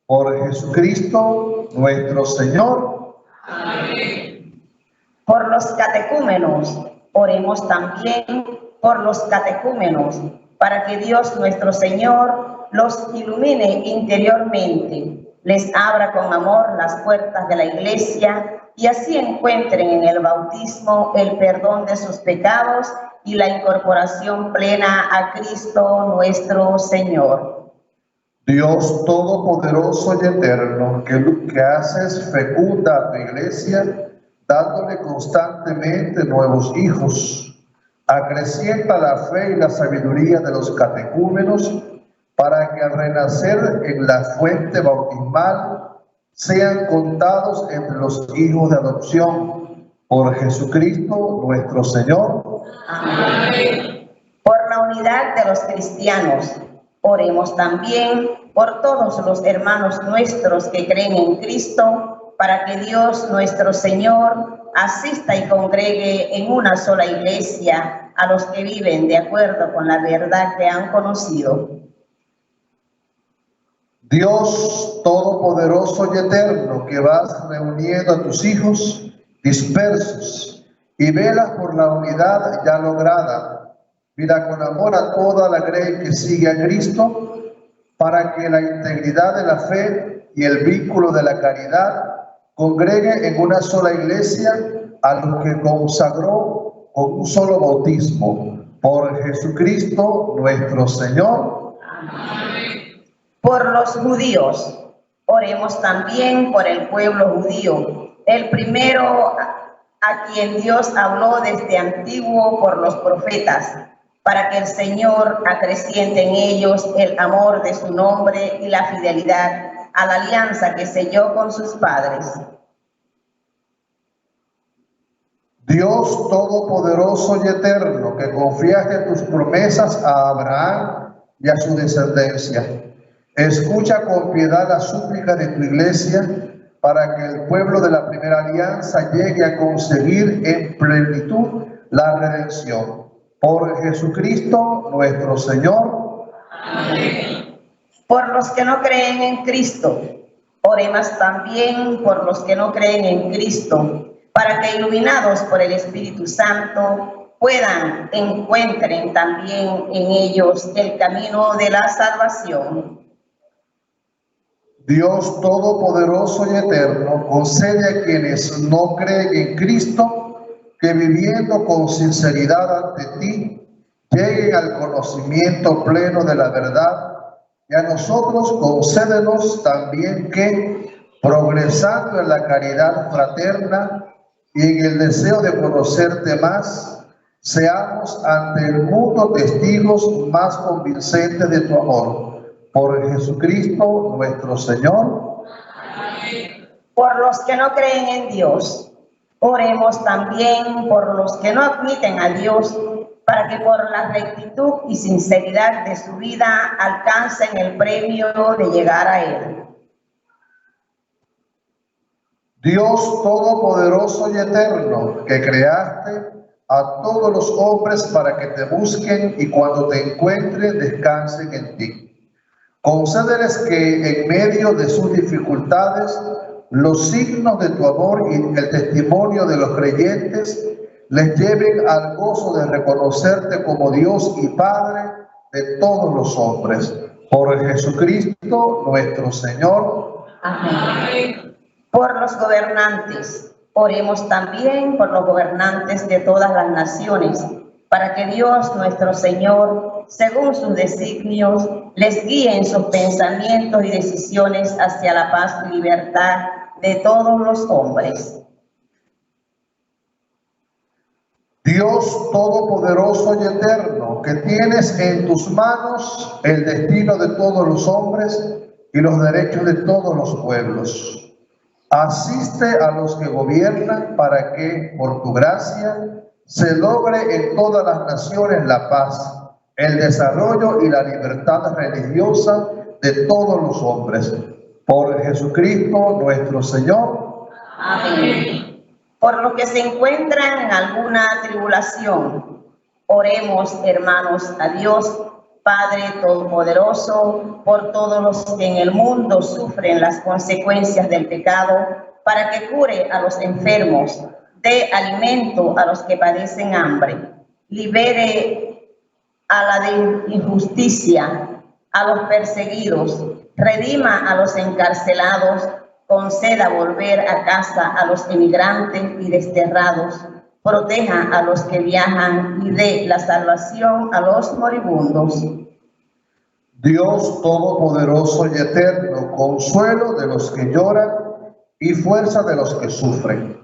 Por Jesucristo nuestro Señor. Amén. Por los catecúmenos, oremos también por los catecúmenos, para que Dios nuestro Señor los ilumine interiormente, les abra con amor las puertas de la Iglesia y así encuentren en el bautismo el perdón de sus pecados y la incorporación plena a Cristo nuestro Señor. Dios Todopoderoso y Eterno, que haces fecunda a tu Iglesia, dándole constantemente nuevos hijos, acrecienta la fe y la sabiduría de los catecúmenos, para que al renacer en la fuente bautismal sean contados entre los hijos de adopción, por Jesucristo nuestro Señor. Amén. Por la unidad de los cristianos, oremos también por todos los hermanos nuestros que creen en Cristo, para que Dios nuestro Señor asista y congregue en una sola iglesia a los que viven de acuerdo con la verdad que han conocido. Dios Todopoderoso y Eterno, que vas reuniendo a tus hijos dispersos y velas por la unidad ya lograda, mira con amor a toda la grey que sigue a Cristo, para que la integridad de la fe y el vínculo de la caridad congregue en una sola iglesia a los que consagró con un solo bautismo, por Jesucristo nuestro Señor. Amén. Por los judíos, oremos también por el pueblo judío, el primero a quien Dios habló desde antiguo por los profetas, para que el Señor acreciente en ellos el amor de su nombre y la fidelidad a la alianza que selló con sus padres. Dios Todopoderoso y Eterno, que confiaste tus promesas a Abraham y a su descendencia, escucha con piedad la súplica de tu iglesia, para que el pueblo de la primera alianza llegue a conseguir en plenitud la redención. Por Jesucristo nuestro Señor. Amén. Por los que no creen en Cristo, oremos también por los que no creen en Cristo, para que iluminados por el Espíritu Santo encuentren también en ellos el camino de la salvación. Dios Todopoderoso y Eterno, concede a quienes no creen en Cristo que viviendo con sinceridad ante ti, lleguen al conocimiento pleno de la verdad, y a nosotros concédenos también que, progresando en la caridad fraterna y en el deseo de conocerte más, seamos ante el mundo testigos más convincentes de tu amor. Por Jesucristo nuestro Señor. Amén. Por los que no creen en Dios, oremos también por los que no admiten a Dios, para que por la rectitud y sinceridad de su vida alcancen el premio de llegar a Él. Dios Todopoderoso y Eterno, que creaste a todos los hombres para que te busquen y cuando te encuentren descansen en ti. Concédeles que en medio de sus dificultades, los signos de tu amor y el testimonio de los creyentes les lleven al gozo de reconocerte como Dios y Padre de todos los hombres. Por Jesucristo nuestro Señor. Amén. Por los gobernantes, oremos también por los gobernantes de todas las naciones, para que Dios nuestro Señor, según sus designios, les guíe en sus pensamientos y decisiones hacia la paz y libertad de todos los hombres. Dios Todopoderoso y Eterno, que tienes en tus manos el destino de todos los hombres y los derechos de todos los pueblos, asiste a los que gobiernan para que, por tu gracia, se logre en todas las naciones la paz, el desarrollo y la libertad religiosa de todos los hombres. Por Jesucristo nuestro Señor. Amén. Por los que se encuentran en alguna tribulación, oremos, hermanos, a Dios, Padre Todopoderoso, por todos los que en el mundo sufren las consecuencias del pecado, para que cure a los enfermos, dé alimento a los que padecen hambre, libere a la de injusticia, a los perseguidos, redima a los encarcelados, conceda volver a casa a los emigrantes y desterrados, proteja a los que viajan y dé la salvación a los moribundos. Dios Todopoderoso y Eterno, consuelo de los que lloran y fuerza de los que sufren.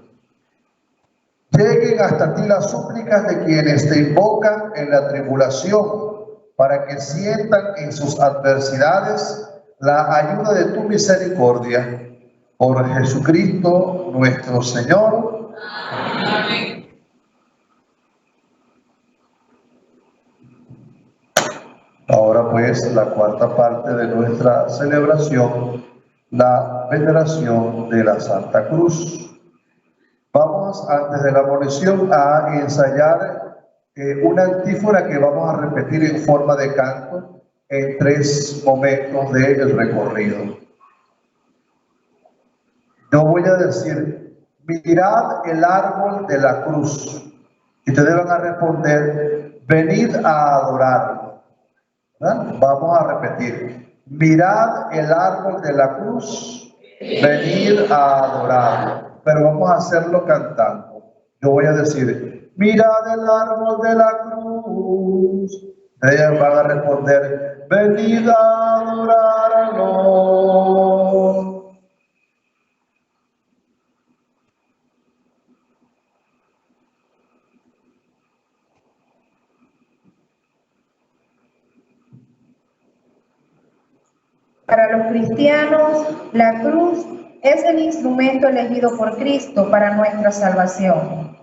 Lleguen hasta ti las súplicas de quienes te invocan en la tribulación, para que sientan en sus adversidades la ayuda de tu misericordia. Por Jesucristo nuestro Señor. Amén. Ahora pues la cuarta parte de nuestra celebración, la veneración de la Santa Cruz. Vamos antes de la morición a ensayar una antífona que vamos a repetir en forma de canto en 3 momentos del recorrido. Yo voy a decir, mirad el árbol de la cruz, y ustedes van a responder, venid a adorar. ¿Verdad? Vamos a repetir, mirad el árbol de la cruz, venid a adorar. Pero vamos a hacerlo cantando. Yo voy a decir, mirad el árbol de la cruz. Ellas van a responder, venid a adorarlo. Para los cristianos, la cruz es el instrumento elegido por Cristo para nuestra salvación.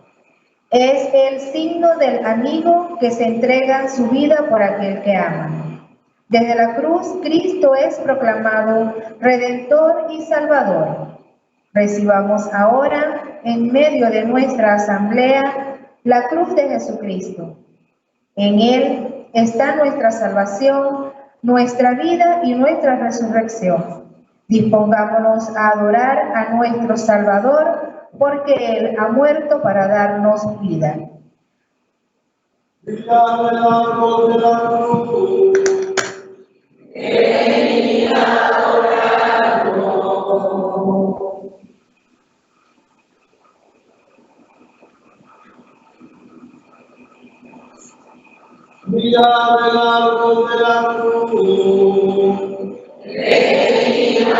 Es el signo del amigo que se entrega su vida por aquel que ama. Desde la cruz, Cristo es proclamado Redentor y Salvador. Recibamos ahora, en medio de nuestra asamblea, la cruz de Jesucristo. En Él está nuestra salvación, nuestra vida y nuestra resurrección. Dispongámonos a adorar a nuestro Salvador, porque Él ha muerto para darnos vida. Mirad el árbol de la cruz. Venid a adorarlo. Mirad el árbol de la cruz. Venid a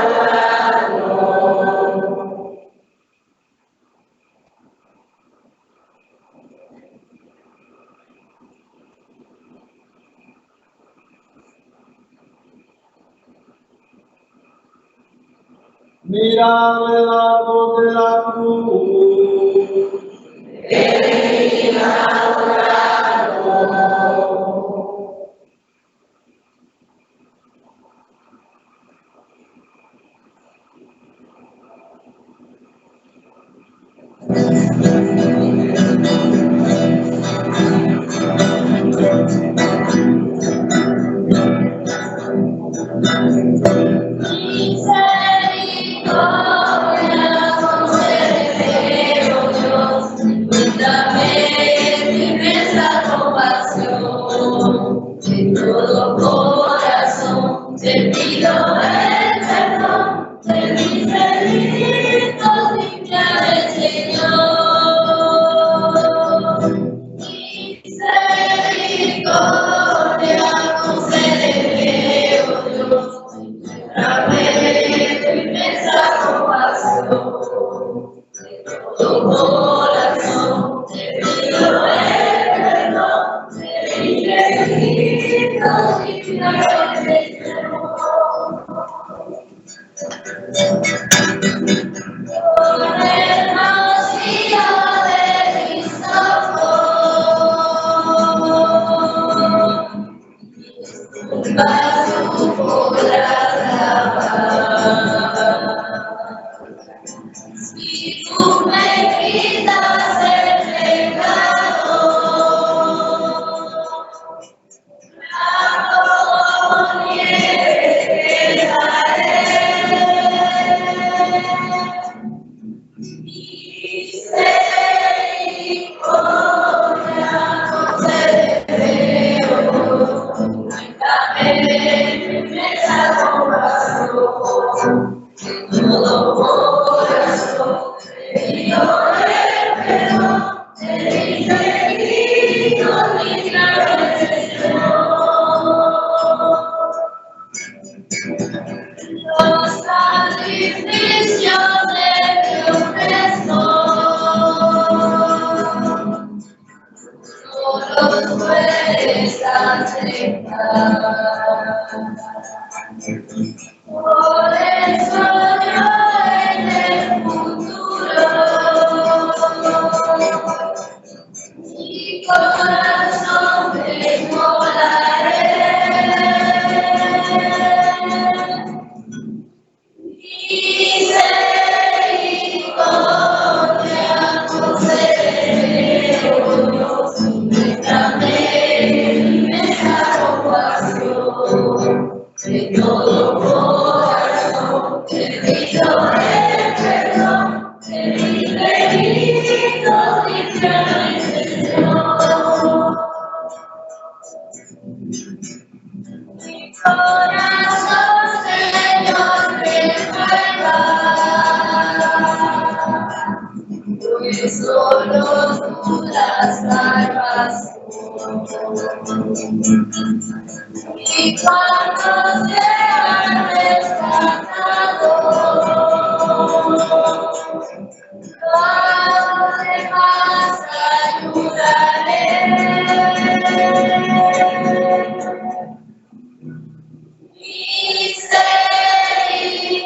adorarlo. Mirad el árbol de la cruz. Venid a adorarlo. sacrificio te ofrezco. No los puedes aceptar. Por eso yo en el futuro mi corazón te inmolaré. Misericordia concederé, oh Dios, muéstrame esa compasión de todo corazón. Te pido el perdón de mis delitos y transgresiones. Mi corazón, Señor, renueva, pues solo tú la salvación. Y cuando sean rescatados, a los demás ayudaré.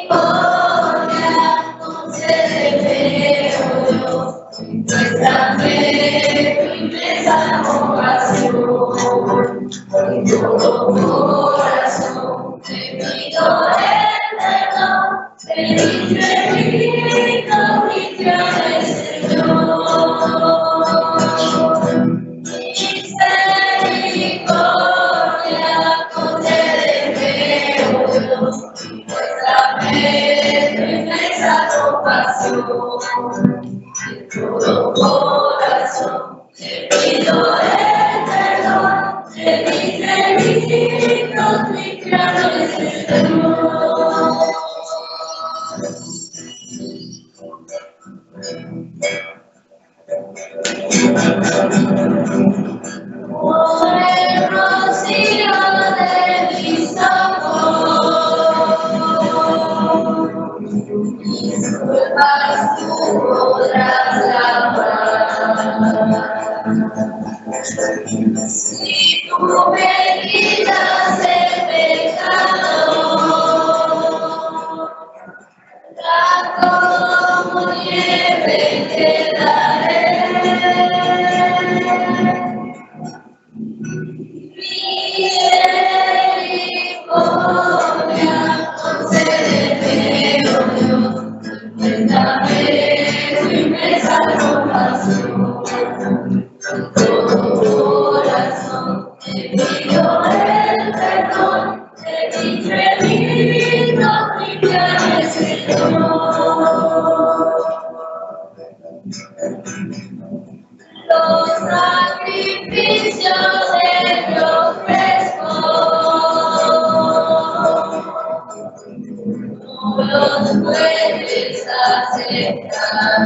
Misericordia concédeme, oh Dios, muéstrame tu inmensa compasión. Con todo corazón te pido el perdón de mis delitos y transgresiones. Misericordia concédeme, oh Dios, muéstrame tu inmensa compasión. De todo corazón te pido el perdón de mis delitos y transgresiones. Por el rocío de mis ojos, mis culpas tú podrás lavar. Si tú me quitas el pecado, blanco como nieve quedaré. Misericordia concédeme, oh Dios, muéstrame tu inmensa compasión. Con todo corazón te pido el perdón de mis delitos y transgresiones. Los sacrificios te ofrezco, no los puedes aceptar.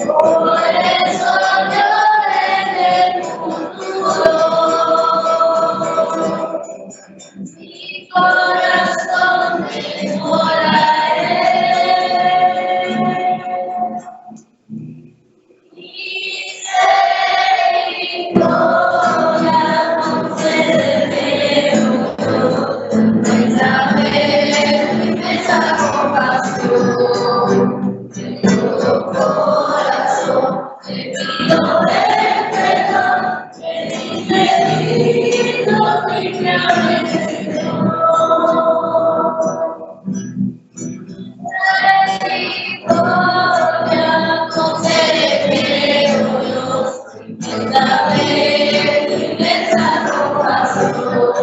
Por eso yo en el futuro mi corazón te inmolaré. Misericordia concédeme, oh Dios, muéstrame tu inmensa compasión. De todo corazón te pido el perdón de mis delitos y misericordia concédeme, oh Dios, muéstrame tu inmensa compasión.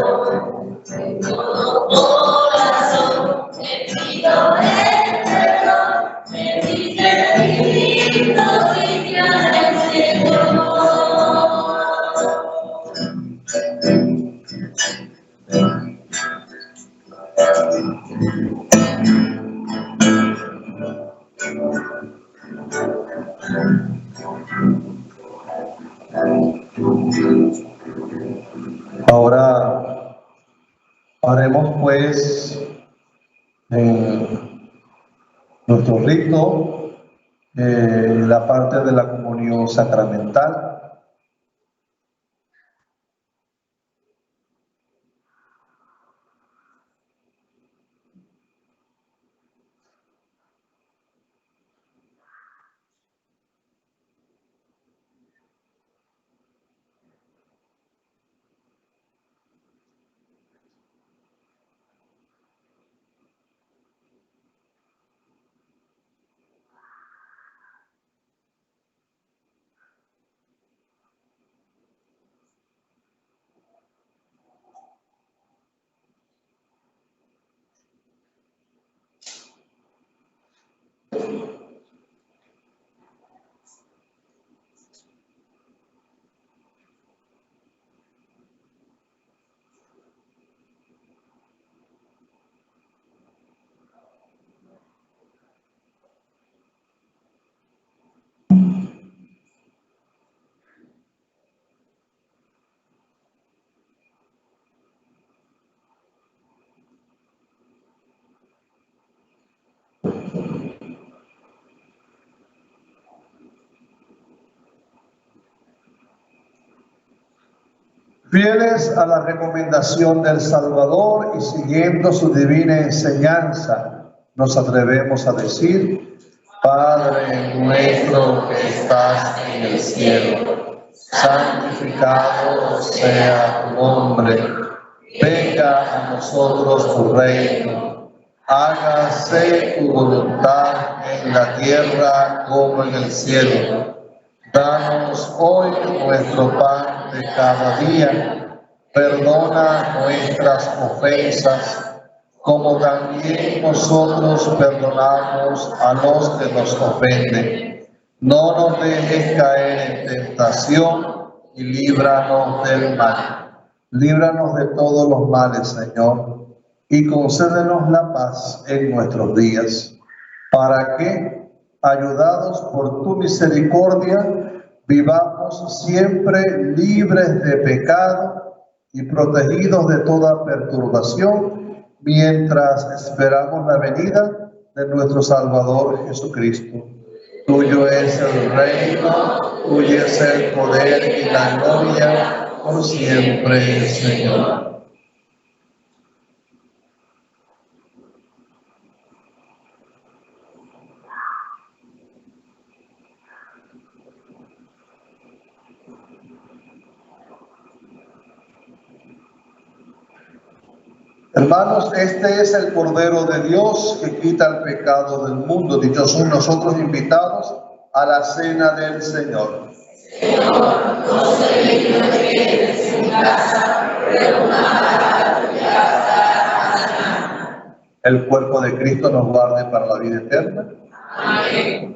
De todo corazón te pido el perdón de mis delitos y transgresiones. Ahora haremos pues en nuestro rito la parte de la comunión sacramental. Fieles a la recomendación del Salvador y siguiendo su divina enseñanza, nos atrevemos a decir: Padre nuestro que estás en el cielo, santificado sea tu nombre. Venga a nosotros tu reino. Hágase tu voluntad en la tierra como en el cielo. Danos hoy nuestro pan de cada día. Perdona nuestras ofensas, como también nosotros perdonamos a los que nos ofenden. No nos dejes caer en tentación y líbranos del mal. Líbranos de todos los males, Señor, y concédenos la paz en nuestros días, para que, ayudados por tu misericordia, vivamos siempre libres de pecado y protegidos de toda perturbación, mientras esperamos la venida de nuestro Salvador Jesucristo. Tuyo es el reino, tuyo es el poder y la gloria por siempre, Señor. Hermanos, este es el Cordero de Dios que quita el pecado del mundo. Dichosos nosotros invitados a la cena del Señor. Señor, no soy digno de que entres en mi casa, pero una palabra tuya. El cuerpo de Cristo nos guarde para la vida eterna. Amén.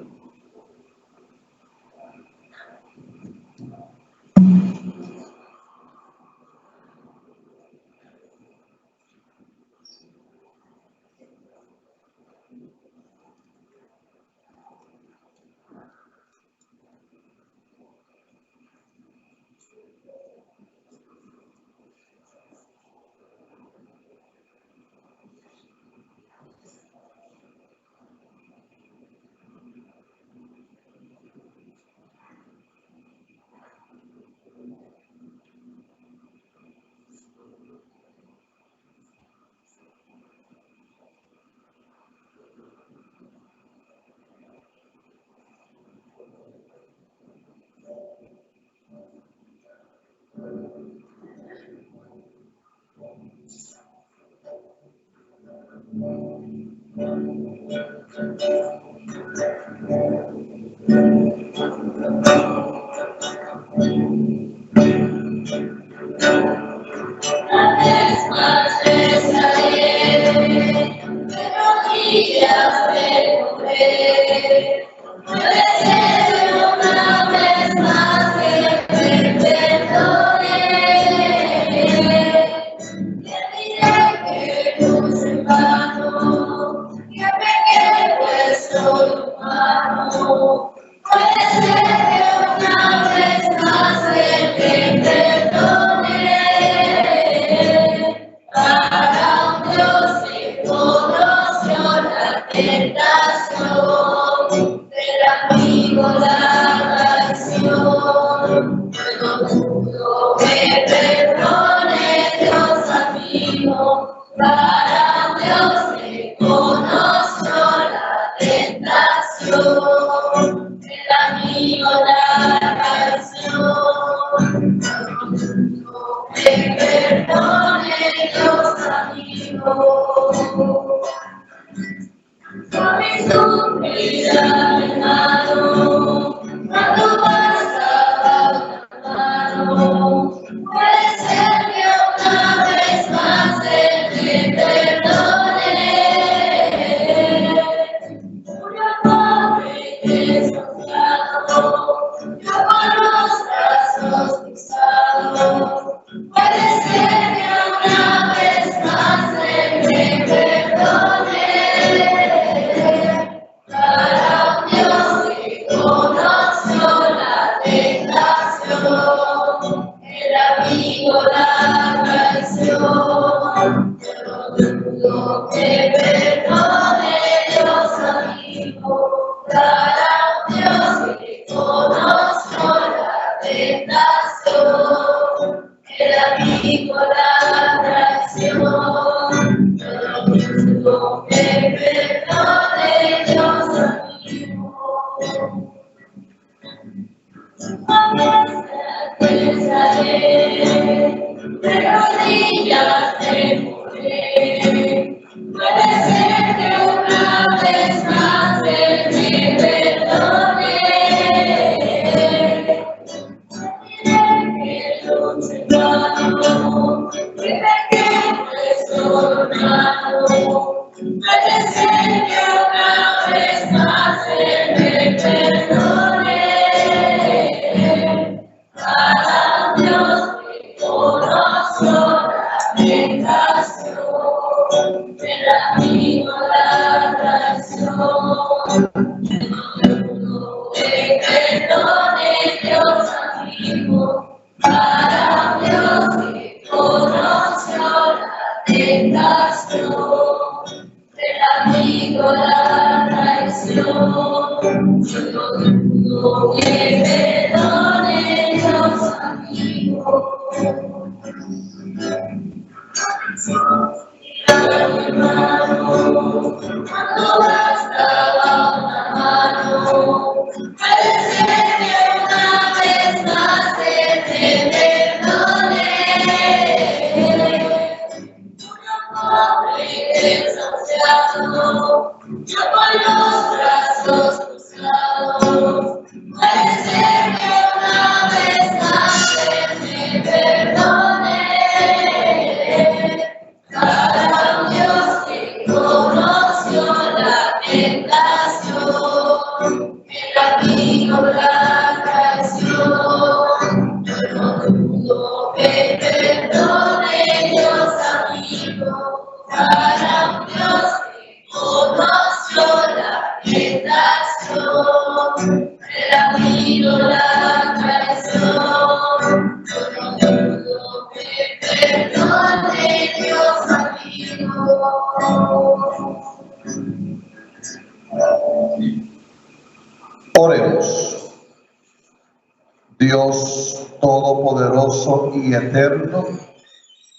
Dios reconoció la tentación, el amigo la traición. Que perdone Dios amigo. Con mi sufrida hermano, cuando bastaba una mano, puede ser que una vez más Él me perdone. Murió pobre y desafiado, yo con los brazos cruzados, puede ser que una vez más Él me perdone. Para un Dios que conoció la tentación, el amigo la traición, yo no dudo que perdone Dios amigo. Para un Dios que conoció la tentación, el amigo la traición, yo no dudo que perdone Dios amigo. Te de rodillas te pondré. Puede ser que una vez más Él me perdone. Que luche hermano, que pequeño es hermano. Puede ser que una vez más Él me perdone. Para un Dios que conoció la tentación, el amigo la traición, que perdone Dios amigo. Para un Dios que conoció la tentación, el amigo la traición, yo no dudo que perdone Dios amigo. Hermano, cuando bastaba una mano, puede ser que una vez más Él me perdone. Uno pobre y desahuciado, yo con los brazos cruzados, puede ser que una vez más Él me perdone. Para un Dios que conoció la tentación, el amigo la traición, yo no dudo que perdone Dios amigo. Para un Dios que conoció la tentación, el amigo la traición, yo no dudo que perdone Dios amigo. Oremos. Dios todopoderoso y eterno,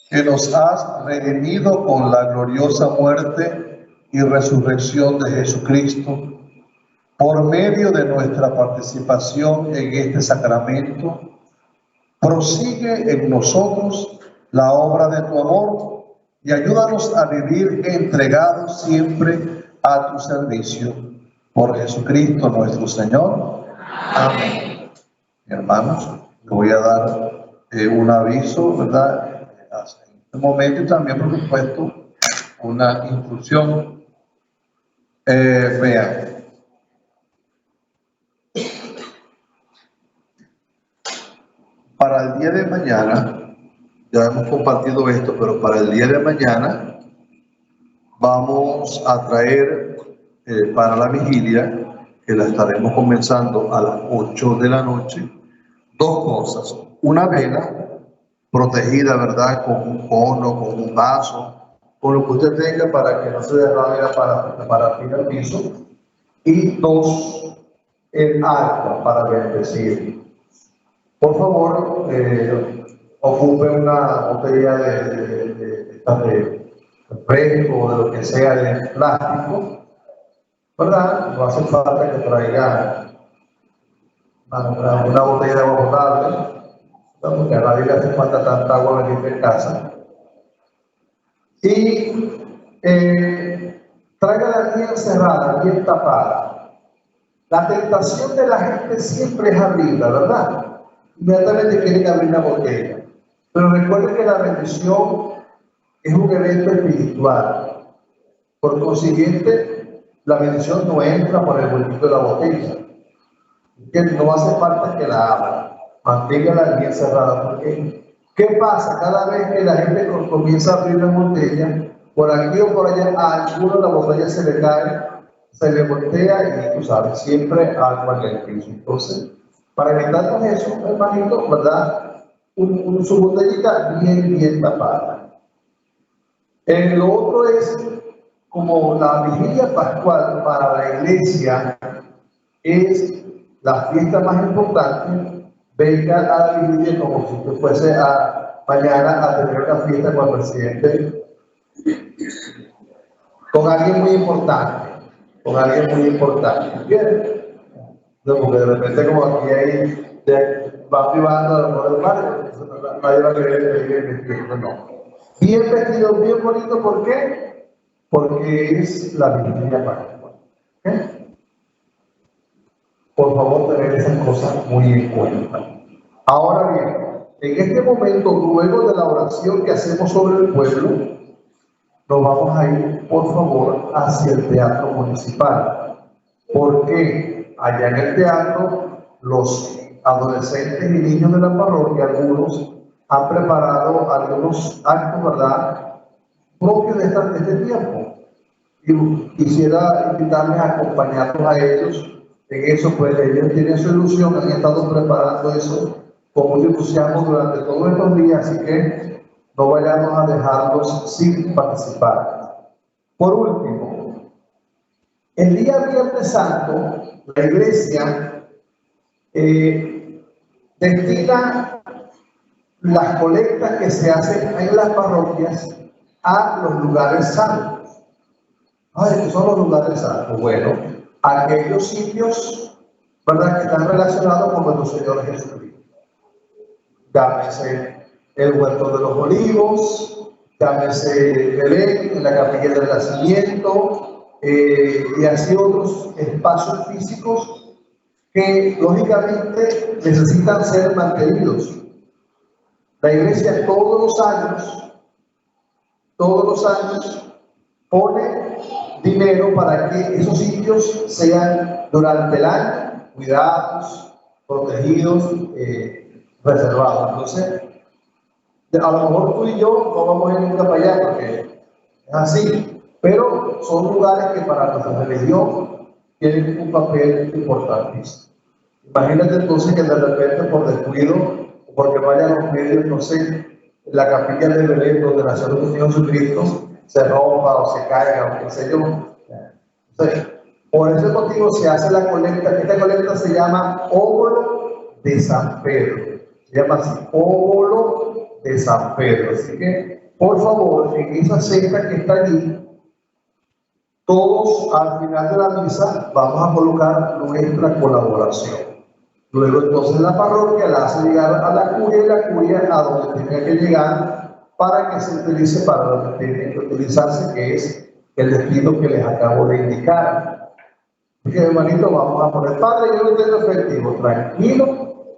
que nos has redimido con la gloriosa muerte y resurrección de Jesucristo, por medio de nuestra participación en este sacramento, prosigue en nosotros la obra de tu amor y ayúdanos a vivir entregados siempre a tu servicio. Por Jesucristo nuestro Señor. Amén. Hermanos, le voy a dar un aviso, ¿verdad? En este momento, y también, por supuesto, una instrucción. Vean. Para el día de mañana, ya hemos compartido esto, pero para el día de mañana vamos a traer para la vigilia, que la estaremos comenzando a las 8 de la noche, dos cosas. Una vela protegida, ¿verdad? Con un cono, con un vaso, con lo que usted tenga para que no se derrame para al piso. Y dos, el arca para bendecir. Por favor, ocupe una botella de refresco o de lo que sea de plástico, ¿verdad? No hace falta que traiga una botella de agua potable, porque a nadie le hace falta tanta agua bendita en casa. Y tráigala bien cerrada, bien tapada. La tentación de la gente siempre es abrirla, ¿verdad? Inmediatamente quieren abrir la botella. Pero recuerden que la bendición es un evento espiritual. Por consiguiente, la bendición no entra por el huequito de la botella. Que no hace falta que la abra. Manténgala bien cerrada. Porque, ¿qué pasa? Cada vez que la gente comienza a abrir la botella, por aquí o por allá, a alguno la botella se le cae, se le voltea y tú sabes, siempre agua en el piso. Entonces, para evitarnos eso, hermanito, ¿verdad? Su botellita bien tapada. Lo otro es, como la vigilia pascual para la iglesia es la fiesta más importante, venga a la vigilia como si usted fuese mañana a tener una fiesta con el presidente, con alguien muy importante, ¿entiendes? No, porque de repente como aquí va privando a lo mejor del barrio, nadie va a querer vestido, no. Bien vestido, bien bonito, ¿por qué? Porque es la vigilia pascual. Por favor, tener esas cosas muy en cuenta. Ahora bien, en este momento, luego de la oración que hacemos sobre el pueblo, nos vamos a ir, por favor, hacia el teatro municipal. Porque allá en el teatro, los adolescentes y niños de la parroquia, algunos, han preparado algunos actos, ¿verdad?, propios de este tiempo. Y quisiera invitarles a acompañarnos a ellos en eso, pues ellos tienen su ilusión, han estado preparando eso con mucho entusiasmo durante todos estos días, así que no vayamos a dejarlos sin participar. Por último, el día Viernes Santo, la iglesia destina las colectas que se hacen en las parroquias a los lugares santos. ¿Qué son los lugares santos? Bueno, aquellos sitios, ¿verdad?, que están relacionados con nuestro Señor Jesucristo. Llámese el Huerto de los Olivos, llámese Belén, en la Capilla del Nacimiento, y así otros espacios físicos que lógicamente necesitan ser mantenidos. La iglesia todos los años pone dinero para que esos sitios sean durante el año cuidados, protegidos, reservados. Entonces, a lo mejor tú y yo no vamos a ir nunca para allá porque es así, pero son lugares que para nuestra religión tienen un papel importantísimo. Imagínate entonces que de repente por descuido, o porque vayan los medios, entonces la capilla de Belén donde nació nuestro Señor Jesucristo se rompa o se caiga o qué sé yo. Entonces, por ese motivo se hace la colecta. Esta colecta se llama Óbolo de San Pedro. Se llama así, Óbolo de San Pedro. Así que, por favor, en esa cesta que está allí, todos al final de la misa vamos a colocar nuestra colaboración. Luego entonces la parroquia la hace llegar a la curia y la curia a donde tenga que llegar para que se utilice para lo que tiene que utilizarse, que es el destino que les acabo de indicar. Así que, hermanito, vamos a poner, padre, yo lo tengo efectivo, tranquilo,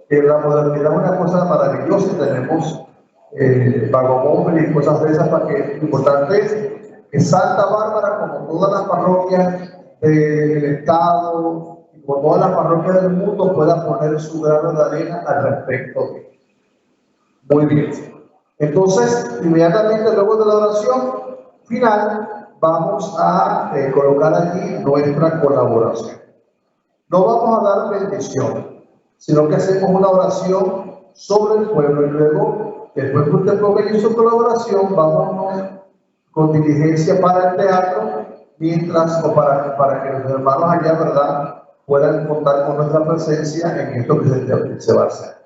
que la modernidad es una cosa maravillosa, tenemos vagomóviles y cosas de esas, para que lo importante es que Santa Bárbara, como todas las parroquias del Estado, como todas las parroquias del mundo, pueda poner su grano de arena al respecto. Muy bien. Entonces, inmediatamente luego de la oración final, vamos a colocar allí nuestra colaboración. No vamos a dar bendición, sino que hacemos una oración sobre el pueblo y luego, después que usted ponga su colaboración, vámonos con diligencia para el teatro, mientras, o para que los hermanos allá, ¿verdad?, puedan contar con nuestra presencia en esto que se va a hacer.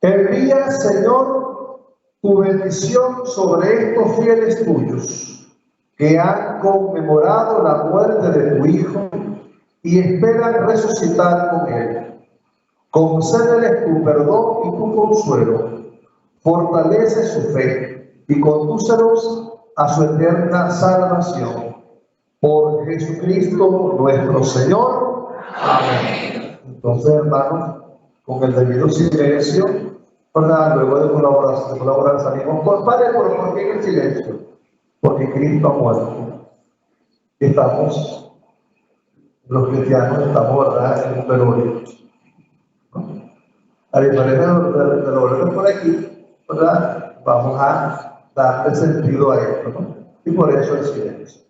Envía, Señor, tu bendición sobre estos fieles tuyos que han conmemorado la muerte de tu Hijo y esperan resucitar con él. Concédeles tu perdón y tu consuelo, fortalece su fe y condúcelos a su eterna salvación. Por Jesucristo nuestro Señor. Amén. Entonces, hermanos, con el debido silencio, ¿verdad? Luego de colaborar salimos por Padre, ¿por qué en el silencio? Porque Cristo ha muerto. Estamos, los cristianos estamos, ¿verdad?, en un velorio. A diferencia de lo que por aquí, ¿verdad?, vamos a darle sentido a esto, ¿no? Y por eso el silencio.